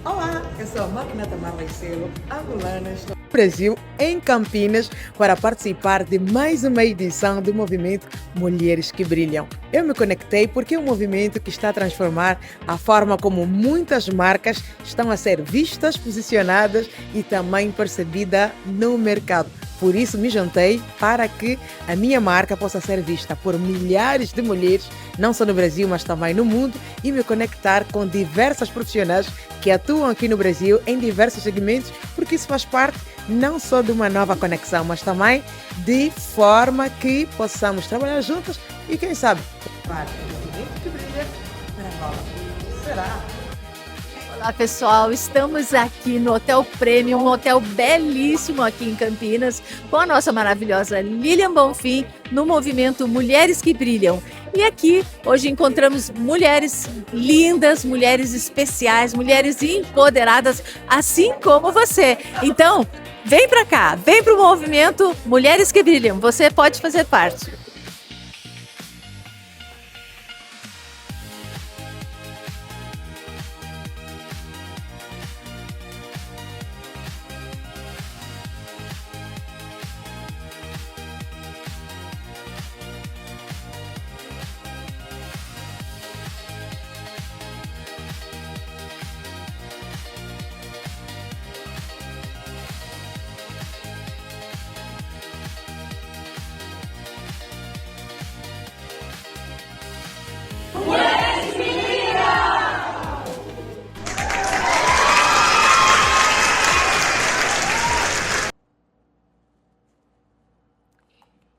Olá, eu sou a Máquina Tamar Leicelo, angolana, estou no Brasil, em Campinas, para participar de mais uma edição do movimento Mulheres que Brilham. Eu me conectei porque é um movimento que está a transformar a forma como muitas marcas estão a ser vistas, posicionadas e também percebidas no mercado. Por isso me juntei para que a minha marca possa ser vista por milhares de mulheres, não só no Brasil, mas também no mundo, e me conectar com diversas profissionais que atuam aqui no Brasil em diversos segmentos, porque isso faz parte não só de uma nova conexão, mas também de forma que possamos trabalhar juntas e, quem sabe, será? Olá pessoal, estamos aqui no Hotel Premium, um hotel belíssimo aqui em Campinas, com a nossa maravilhosa Lilian Bonfim, no movimento Mulheres que Brilham. E aqui hoje encontramos mulheres lindas, mulheres especiais, mulheres empoderadas, assim como você. Então, vem pra cá, vem pro movimento Mulheres que Brilham, você pode fazer parte.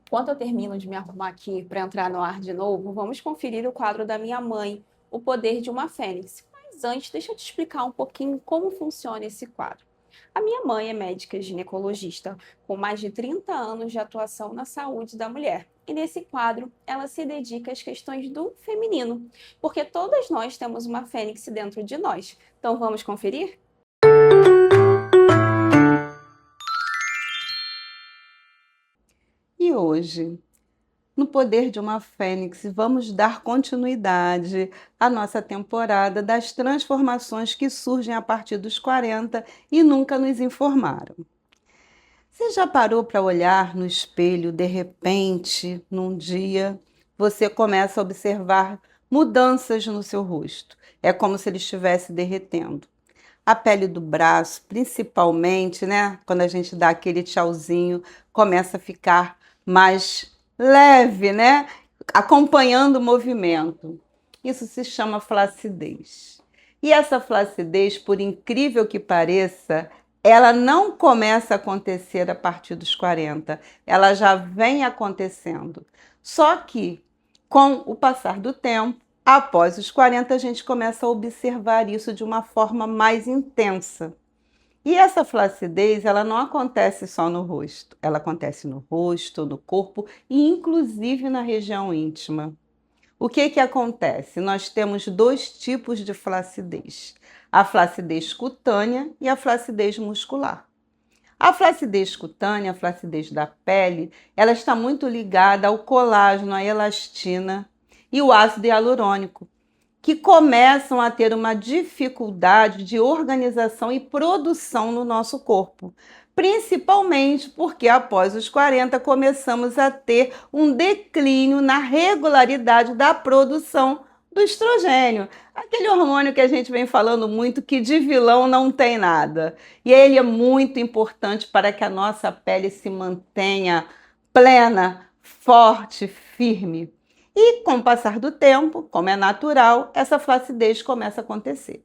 Enquanto eu termino de me arrumar aqui para entrar no ar de novo, vamos conferir o quadro da minha mãe, O Poder de uma Fênix. Mas antes, deixa eu te explicar um pouquinho como funciona esse quadro. A minha mãe é médica ginecologista, com mais de 30 anos de atuação na saúde da mulher. E nesse quadro, ela se dedica às questões do feminino, porque todas nós temos uma fênix dentro de nós. Então vamos conferir? E hoje, no Poder de uma Fênix, vamos dar continuidade à nossa temporada das transformações que surgem a partir dos 40 e nunca nos informaram. Você já parou para olhar no espelho, de repente, num dia, você começa a observar mudanças no seu rosto. É como se ele estivesse derretendo. A pele do braço, principalmente, né? Quando a gente dá aquele tchauzinho, começa a ficar mais leve, né? Acompanhando o movimento. Isso se chama flacidez. E essa flacidez, por incrível que pareça, ela não começa a acontecer a partir dos 40, ela já vem acontecendo. Só que, com o passar do tempo, após os 40, a gente começa a observar isso de uma forma mais intensa. E essa flacidez, ela não acontece só no rosto, ela acontece no rosto, no corpo e inclusive na região íntima. O que acontece? Nós temos dois tipos de flacidez. A flacidez cutânea e a flacidez muscular. A flacidez cutânea, a flacidez da pele, ela está muito ligada ao colágeno, à elastina e o ácido hialurônico, que começam a ter uma dificuldade de organização e produção no nosso corpo. Principalmente porque após os 40 começamos a ter um declínio na regularidade da produção do estrogênio, aquele hormônio que a gente vem falando muito que de vilão não tem nada. E ele é muito importante para que a nossa pele se mantenha plena, forte, firme. E com o passar do tempo, como é natural, essa flacidez começa a acontecer.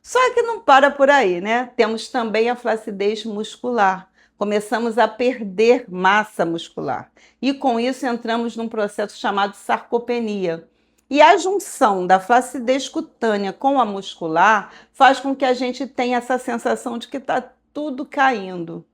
Só que não para por aí, né? Temos também a flacidez muscular. Começamos a perder massa muscular. E com isso entramos num processo chamado sarcopenia. E a junção da flacidez cutânea com a muscular faz com que a gente tenha essa sensação de que está tudo caindo.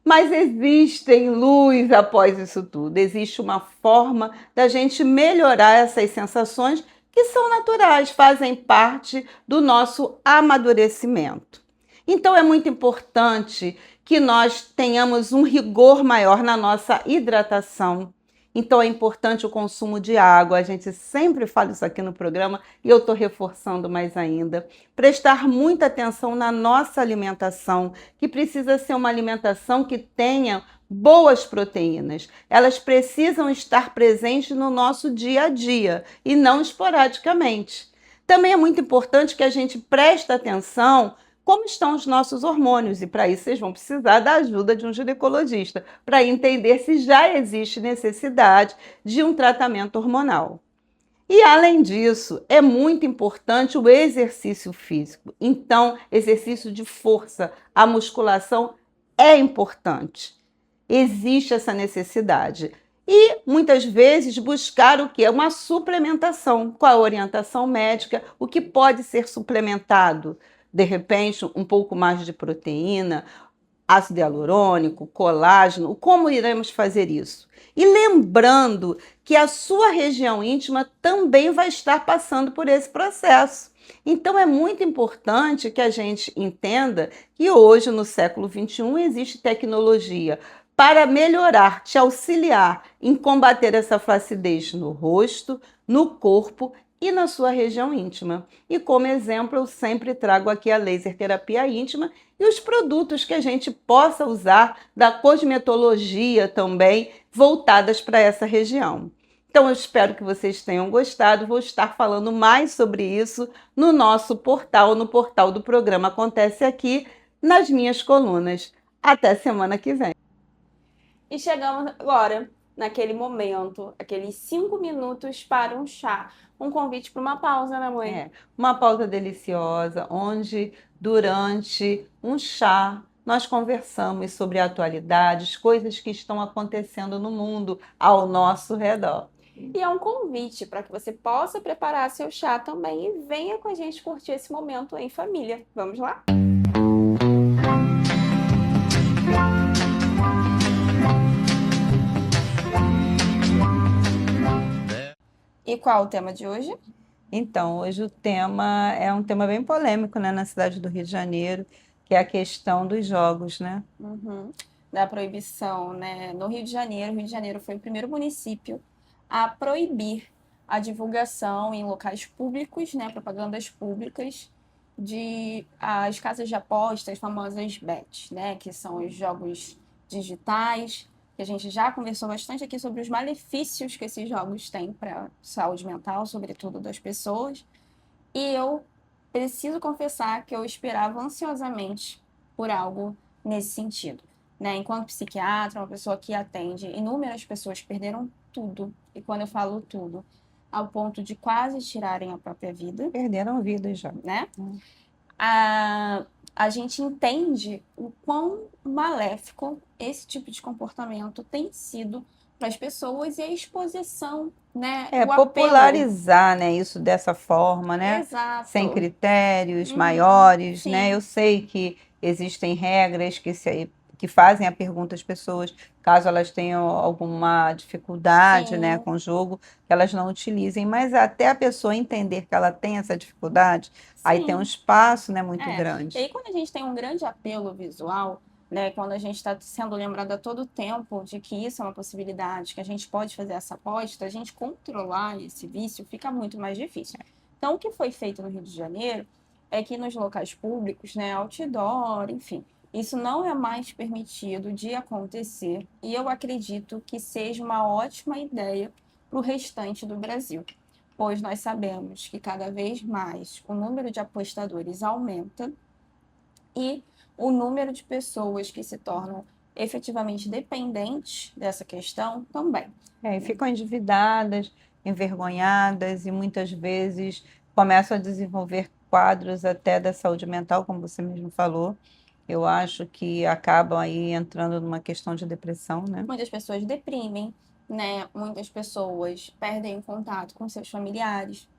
Mas existe luz após isso tudo. Existe uma forma da gente melhorar essas sensações que são naturais, fazem parte do nosso amadurecimento. Então é muito importante que nós tenhamos um rigor maior na nossa hidratação. Então é importante o consumo de água, a gente sempre fala isso aqui no programa e eu estou reforçando mais ainda. Prestar muita atenção na nossa alimentação, que precisa ser uma alimentação que tenha boas proteínas. Elas precisam estar presentes no nosso dia a dia e não esporadicamente. Também é muito importante que a gente preste atenção como estão os nossos hormônios, e para isso vocês vão precisar da ajuda de um ginecologista, para entender se já existe necessidade de um tratamento hormonal. E além disso, é muito importante o exercício físico. Então, exercício de força, a musculação é importante. Existe essa necessidade. E muitas vezes buscar o que? Uma suplementação com a orientação médica, o que pode ser suplementado. De repente, um pouco mais de proteína, ácido hialurônico, colágeno. Como iremos fazer isso? E lembrando que a sua região íntima também vai estar passando por esse processo. Então é muito importante que a gente entenda que hoje, no século XXI, existe tecnologia para melhorar, te auxiliar em combater essa flacidez no rosto, no corpo e na sua região íntima. E como exemplo, eu sempre trago aqui a laser terapia íntima e os produtos que a gente possa usar da cosmetologia também, voltadas para essa região. Então eu espero que vocês tenham gostado, vou estar falando mais sobre isso no nosso portal, no portal do programa Acontece Aqui, nas minhas colunas. Até semana que vem. E chegamos agora naquele momento, aqueles 5 minutos para um chá. Um convite para uma pausa, né, mãe? Uma pausa deliciosa, onde durante um chá nós conversamos sobre atualidades, coisas que estão acontecendo no mundo ao nosso redor. E é um convite para que você possa preparar seu chá também e venha com a gente curtir esse momento em família. Vamos lá? E qual o tema de hoje? Então, hoje o tema é um tema bem polêmico, né, na cidade do Rio de Janeiro, que é a questão dos jogos, né? Da proibição, né? No Rio de Janeiro foi o primeiro município a proibir a divulgação em locais públicos, né, propagandas públicas, de as casas de apostas, as famosas bets, né, que são os jogos digitais, que a gente já conversou bastante aqui sobre os malefícios que esses jogos têm para a saúde mental, sobretudo das pessoas. E eu preciso confessar que eu esperava ansiosamente por algo nesse sentido, né? Enquanto psiquiatra, uma pessoa que atende inúmeras pessoas que perderam tudo, e quando eu falo tudo, ao ponto de quase tirarem a própria vida. Perderam vidas já. Né? A gente entende o quão maléfico esse tipo de comportamento tem sido para as pessoas e a exposição, né? O Popularizar, né, isso dessa forma, né? Exato. Sem critérios maiores, sim. né? Eu sei que existem regras que fazem a pergunta às pessoas, caso elas tenham alguma dificuldade, né, com o jogo, que elas não utilizem, mas até a pessoa entender que ela tem essa dificuldade, aí tem um espaço, né, muito grande. E aí, quando a gente tem um grande apelo visual, né, quando a gente está sendo lembrado a todo tempo de que isso é uma possibilidade, que a gente pode fazer essa aposta, a gente controlar esse vício fica muito mais difícil. Então, o que foi feito no Rio de Janeiro é que nos locais públicos, né, outdoor, enfim, isso não é mais permitido de acontecer e eu acredito que seja uma ótima ideia para o restante do Brasil, pois nós sabemos que cada vez mais o número de apostadores aumenta e o número de pessoas que se tornam efetivamente dependentes dessa questão também. E ficam endividadas, envergonhadas e muitas vezes começam a desenvolver quadros até da saúde mental, como você mesmo falou. Eu acho que acabam aí entrando numa questão de depressão, né? Muitas pessoas deprimem, né? Muitas pessoas perdem o contato com seus familiares.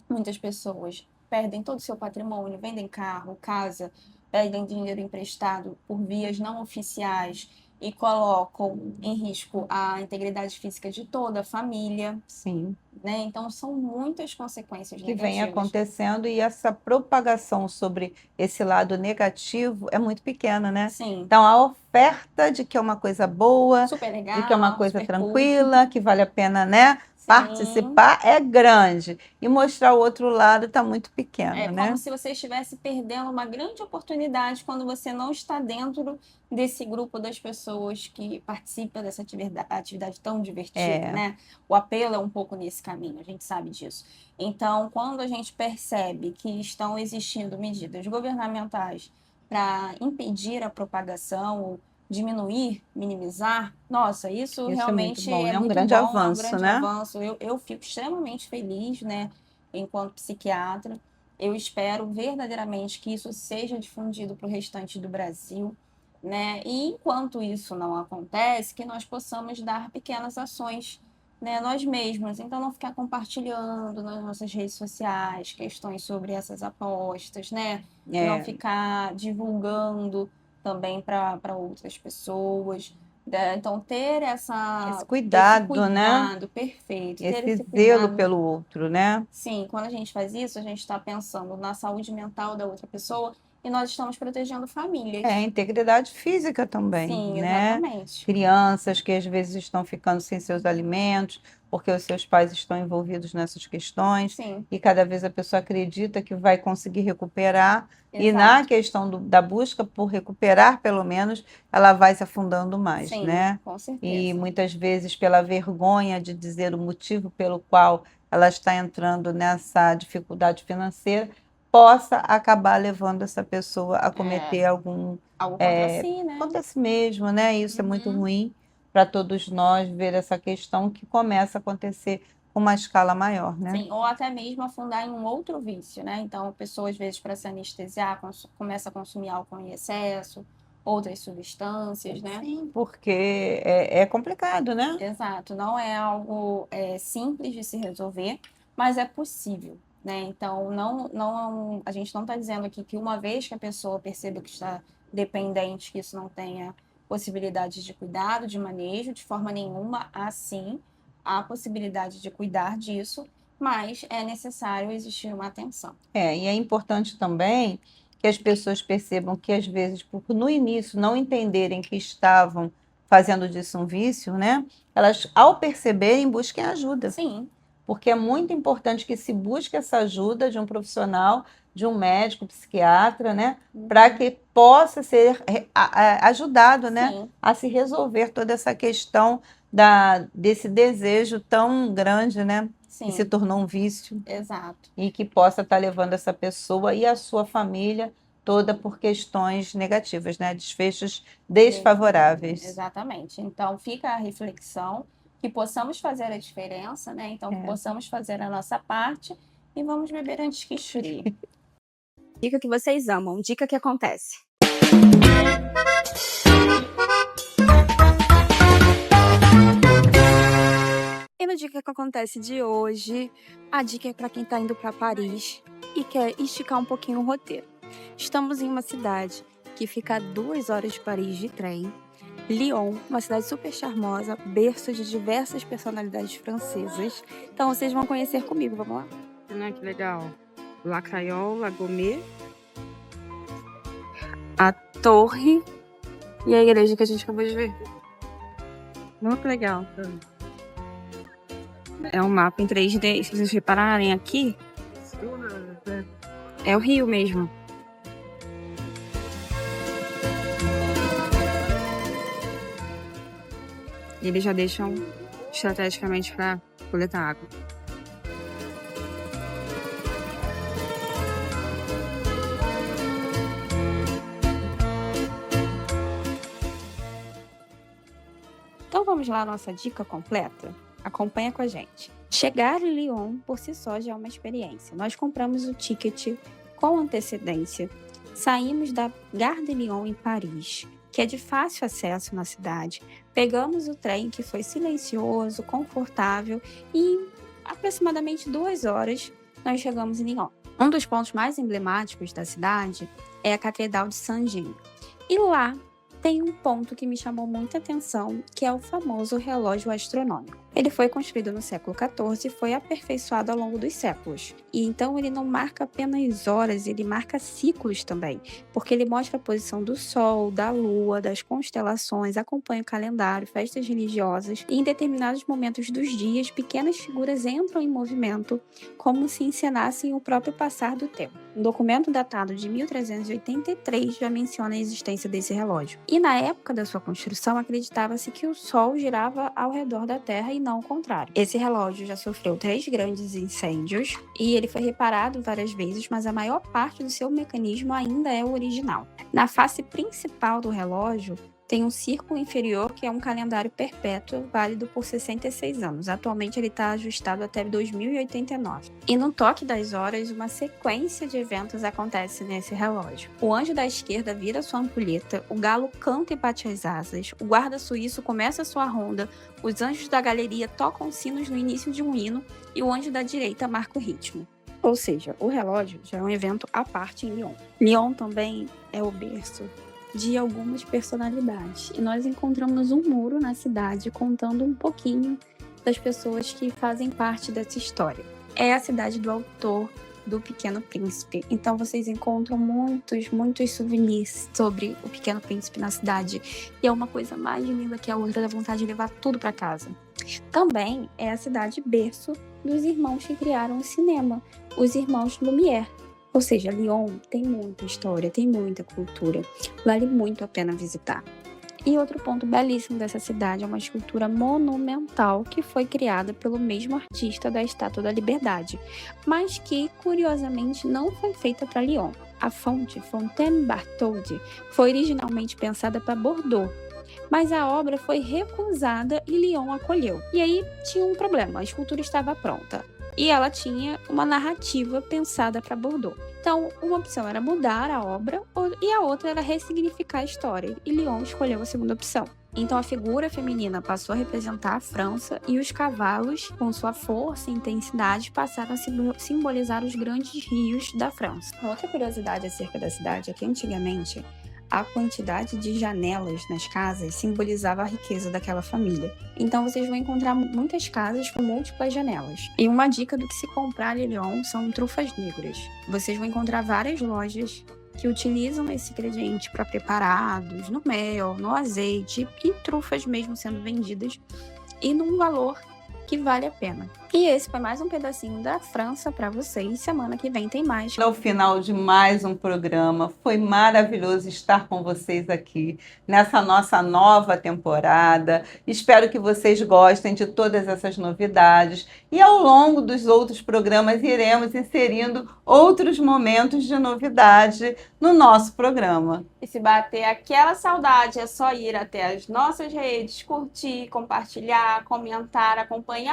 Muitas pessoas perdem todo o seu patrimônio, vendem carro, casa, pedem dinheiro emprestado por vias não oficiais e colocam em risco a integridade física de toda a família. Sim. Né? Então, são muitas consequências que negativas. vem acontecendo e essa propagação sobre esse lado negativo é muito pequena, né? Sim. Então, a oferta de que é uma coisa boa, super legal, de que é uma coisa super tranquila, que vale a pena, né? Participar é grande e mostrar o outro lado está muito pequeno, É né? como se você estivesse perdendo uma grande oportunidade quando você não está dentro desse grupo das pessoas que participam dessa atividade tão divertida, né? O apelo é um pouco nesse caminho, a gente sabe disso. Então, quando a gente percebe que estão existindo medidas governamentais para impedir a propagação ou diminuir, minimizar, nossa, isso realmente é muito bom, é um muito grande bom, avanço, é um grande né? avanço. Eu fico extremamente feliz, né, enquanto psiquiatra. Eu espero verdadeiramente que isso seja difundido para o restante do Brasil, né? E enquanto isso não acontece, que nós possamos dar pequenas ações, né, nós mesmos. Então, não ficar compartilhando nas nossas redes sociais questões sobre essas apostas, né? Não ficar divulgando também para outras pessoas. Então, ter esse cuidado, né? Perfeito. Esse zelo pelo outro, né? Sim, quando a gente faz isso, a gente está pensando na saúde mental da outra pessoa e nós estamos protegendo famílias. Integridade física também, Sim, né? exatamente. Crianças que às vezes estão ficando sem seus alimentos, porque os seus pais estão envolvidos nessas questões. Sim. E cada vez a pessoa acredita que vai conseguir recuperar. Exato. E na questão da busca por recuperar, pelo menos, ela vai se afundando mais, Sim, né? com certeza. E muitas vezes pela vergonha de dizer o motivo pelo qual ela está entrando nessa dificuldade financeira, possa acabar levando essa pessoa a cometer algo contra si, né? Contra si mesmo, né? Isso é muito ruim para todos nós ver essa questão que começa a acontecer com uma escala maior, né? Sim, ou até mesmo afundar em um outro vício, né? Então, a pessoa, às vezes, para se anestesiar, começa a consumir álcool em excesso, outras substâncias, né? Sim, porque é complicado, né? Exato, não é algo simples de se resolver, mas é possível, né? Então, a gente não está dizendo aqui que uma vez que a pessoa perceba que está dependente, que isso não tenha possibilidade de cuidado, de manejo, de forma nenhuma, assim, há possibilidade de cuidar disso, mas é necessário existir uma atenção. E é importante também que as pessoas percebam que, às vezes, por no início não entenderem que estavam fazendo disso um vício, né? Elas, ao perceberem, busquem ajuda. Sim. Porque é muito importante que se busque essa ajuda de um profissional, de um médico, psiquiatra, né? Para que possa ser ajudado, né? Sim. A se resolver toda essa questão desse desejo tão grande, né? Sim. Que se tornou um vício. Exato. E que possa estar levando essa pessoa e a sua família toda por questões negativas, né? Desfechos desfavoráveis. Exatamente. Então, fica a reflexão, que possamos fazer a diferença, né? Então, possamos fazer a nossa parte e vamos beber antes que esfrie. Dica que vocês amam, dica que acontece. E no Dica que acontece de hoje, a dica é para quem está indo para Paris e quer esticar um pouquinho o roteiro. Estamos em uma cidade que fica a 2 horas de Paris de trem. Lyon, uma cidade super charmosa, berço de diversas personalidades francesas. Então vocês vão conhecer comigo, vamos lá? Ah, que legal. La Crayole, La Gourmet, a torre e a igreja que a gente acabou de ver. Muito legal. É um mapa em 3D. Se vocês repararem aqui, é o Rio mesmo. E eles já deixam estrategicamente para coletar água. Então vamos lá à nossa dica completa? Acompanha com a gente. Chegar em Lyon por si só já é uma experiência. Nós compramos o ticket com antecedência, saímos da Gare de Lyon em Paris, que é de fácil acesso na cidade, pegamos o trem que foi silencioso, confortável e em aproximadamente 2 horas nós chegamos em Lyon. Um dos pontos mais emblemáticos da cidade é a Catedral de Saint-Jean. E lá tem um ponto que me chamou muita atenção, que é o famoso relógio astronômico. Ele foi construído no século XIV e foi aperfeiçoado ao longo dos séculos. E então ele não marca apenas horas, ele marca ciclos também, porque ele mostra a posição do Sol, da Lua, das constelações, acompanha o calendário, festas religiosas, e em determinados momentos dos dias, pequenas figuras entram em movimento, como se encenassem o próprio passar do tempo. Um documento datado de 1383 já menciona a existência desse relógio. E na época da sua construção, acreditava-se que o Sol girava ao redor da Terra e não o contrário. Esse relógio já sofreu 3 grandes incêndios e ele foi reparado várias vezes, mas a maior parte do seu mecanismo ainda é o original. Na face principal do relógio, tem um círculo inferior que é um calendário perpétuo, válido por 66 anos. Atualmente ele está ajustado até 2089. E no toque das horas, uma sequência de eventos acontece nesse relógio. O anjo da esquerda vira sua ampulheta, o galo canta e bate as asas, o guarda suíço começa sua ronda, os anjos da galeria tocam sinos no início de um hino e o anjo da direita marca o ritmo. Ou seja, o relógio já é um evento à parte em Lyon. Lyon também é o berço de algumas personalidades. E nós encontramos um muro na cidade contando um pouquinho das pessoas que fazem parte dessa história. É a cidade do autor do Pequeno Príncipe. Então vocês encontram muitos souvenirs sobre o Pequeno Príncipe na cidade. E é uma coisa mais linda que a outra, dá vontade de levar tudo para casa. Também é a cidade berço dos irmãos que criaram o cinema, os irmãos Lumière. Ou seja, Lyon tem muita história, tem muita cultura, vale muito a pena visitar. E outro ponto belíssimo dessa cidade é uma escultura monumental que foi criada pelo mesmo artista da Estátua da Liberdade, mas que, curiosamente, não foi feita para Lyon. A fonte, Fontaine Bartholdi, foi originalmente pensada para Bordeaux, mas a obra foi recusada e Lyon acolheu. E aí tinha um problema, a escultura estava pronta. e ela tinha uma narrativa pensada para Bordeaux. Então, uma opção era mudar a obra e a outra era ressignificar a história, e Lyon escolheu a segunda opção. Então, a figura feminina passou a representar a França e os cavalos, com sua força e intensidade, passaram a simbolizar os grandes rios da França. Outra curiosidade acerca da cidade é que, antigamente, a quantidade de janelas nas casas simbolizava a riqueza daquela família. Então vocês vão encontrar muitas casas com múltiplas janelas. E uma dica do que se comprar em Lyon são trufas negras. Vocês vão encontrar várias lojas que utilizam esse ingrediente para preparados, no mel, no azeite e trufas mesmo sendo vendidas e num valor que vale a pena. E esse foi mais um pedacinho da França para vocês. Semana que vem tem mais. No final de mais um programa, foi maravilhoso estar com vocês aqui nessa nossa nova temporada. Espero que vocês gostem de todas essas novidades e ao longo dos outros programas iremos inserindo outros momentos de novidade no nosso programa. E se bater aquela saudade, é só ir até as nossas redes, curtir, compartilhar, comentar, acompanhar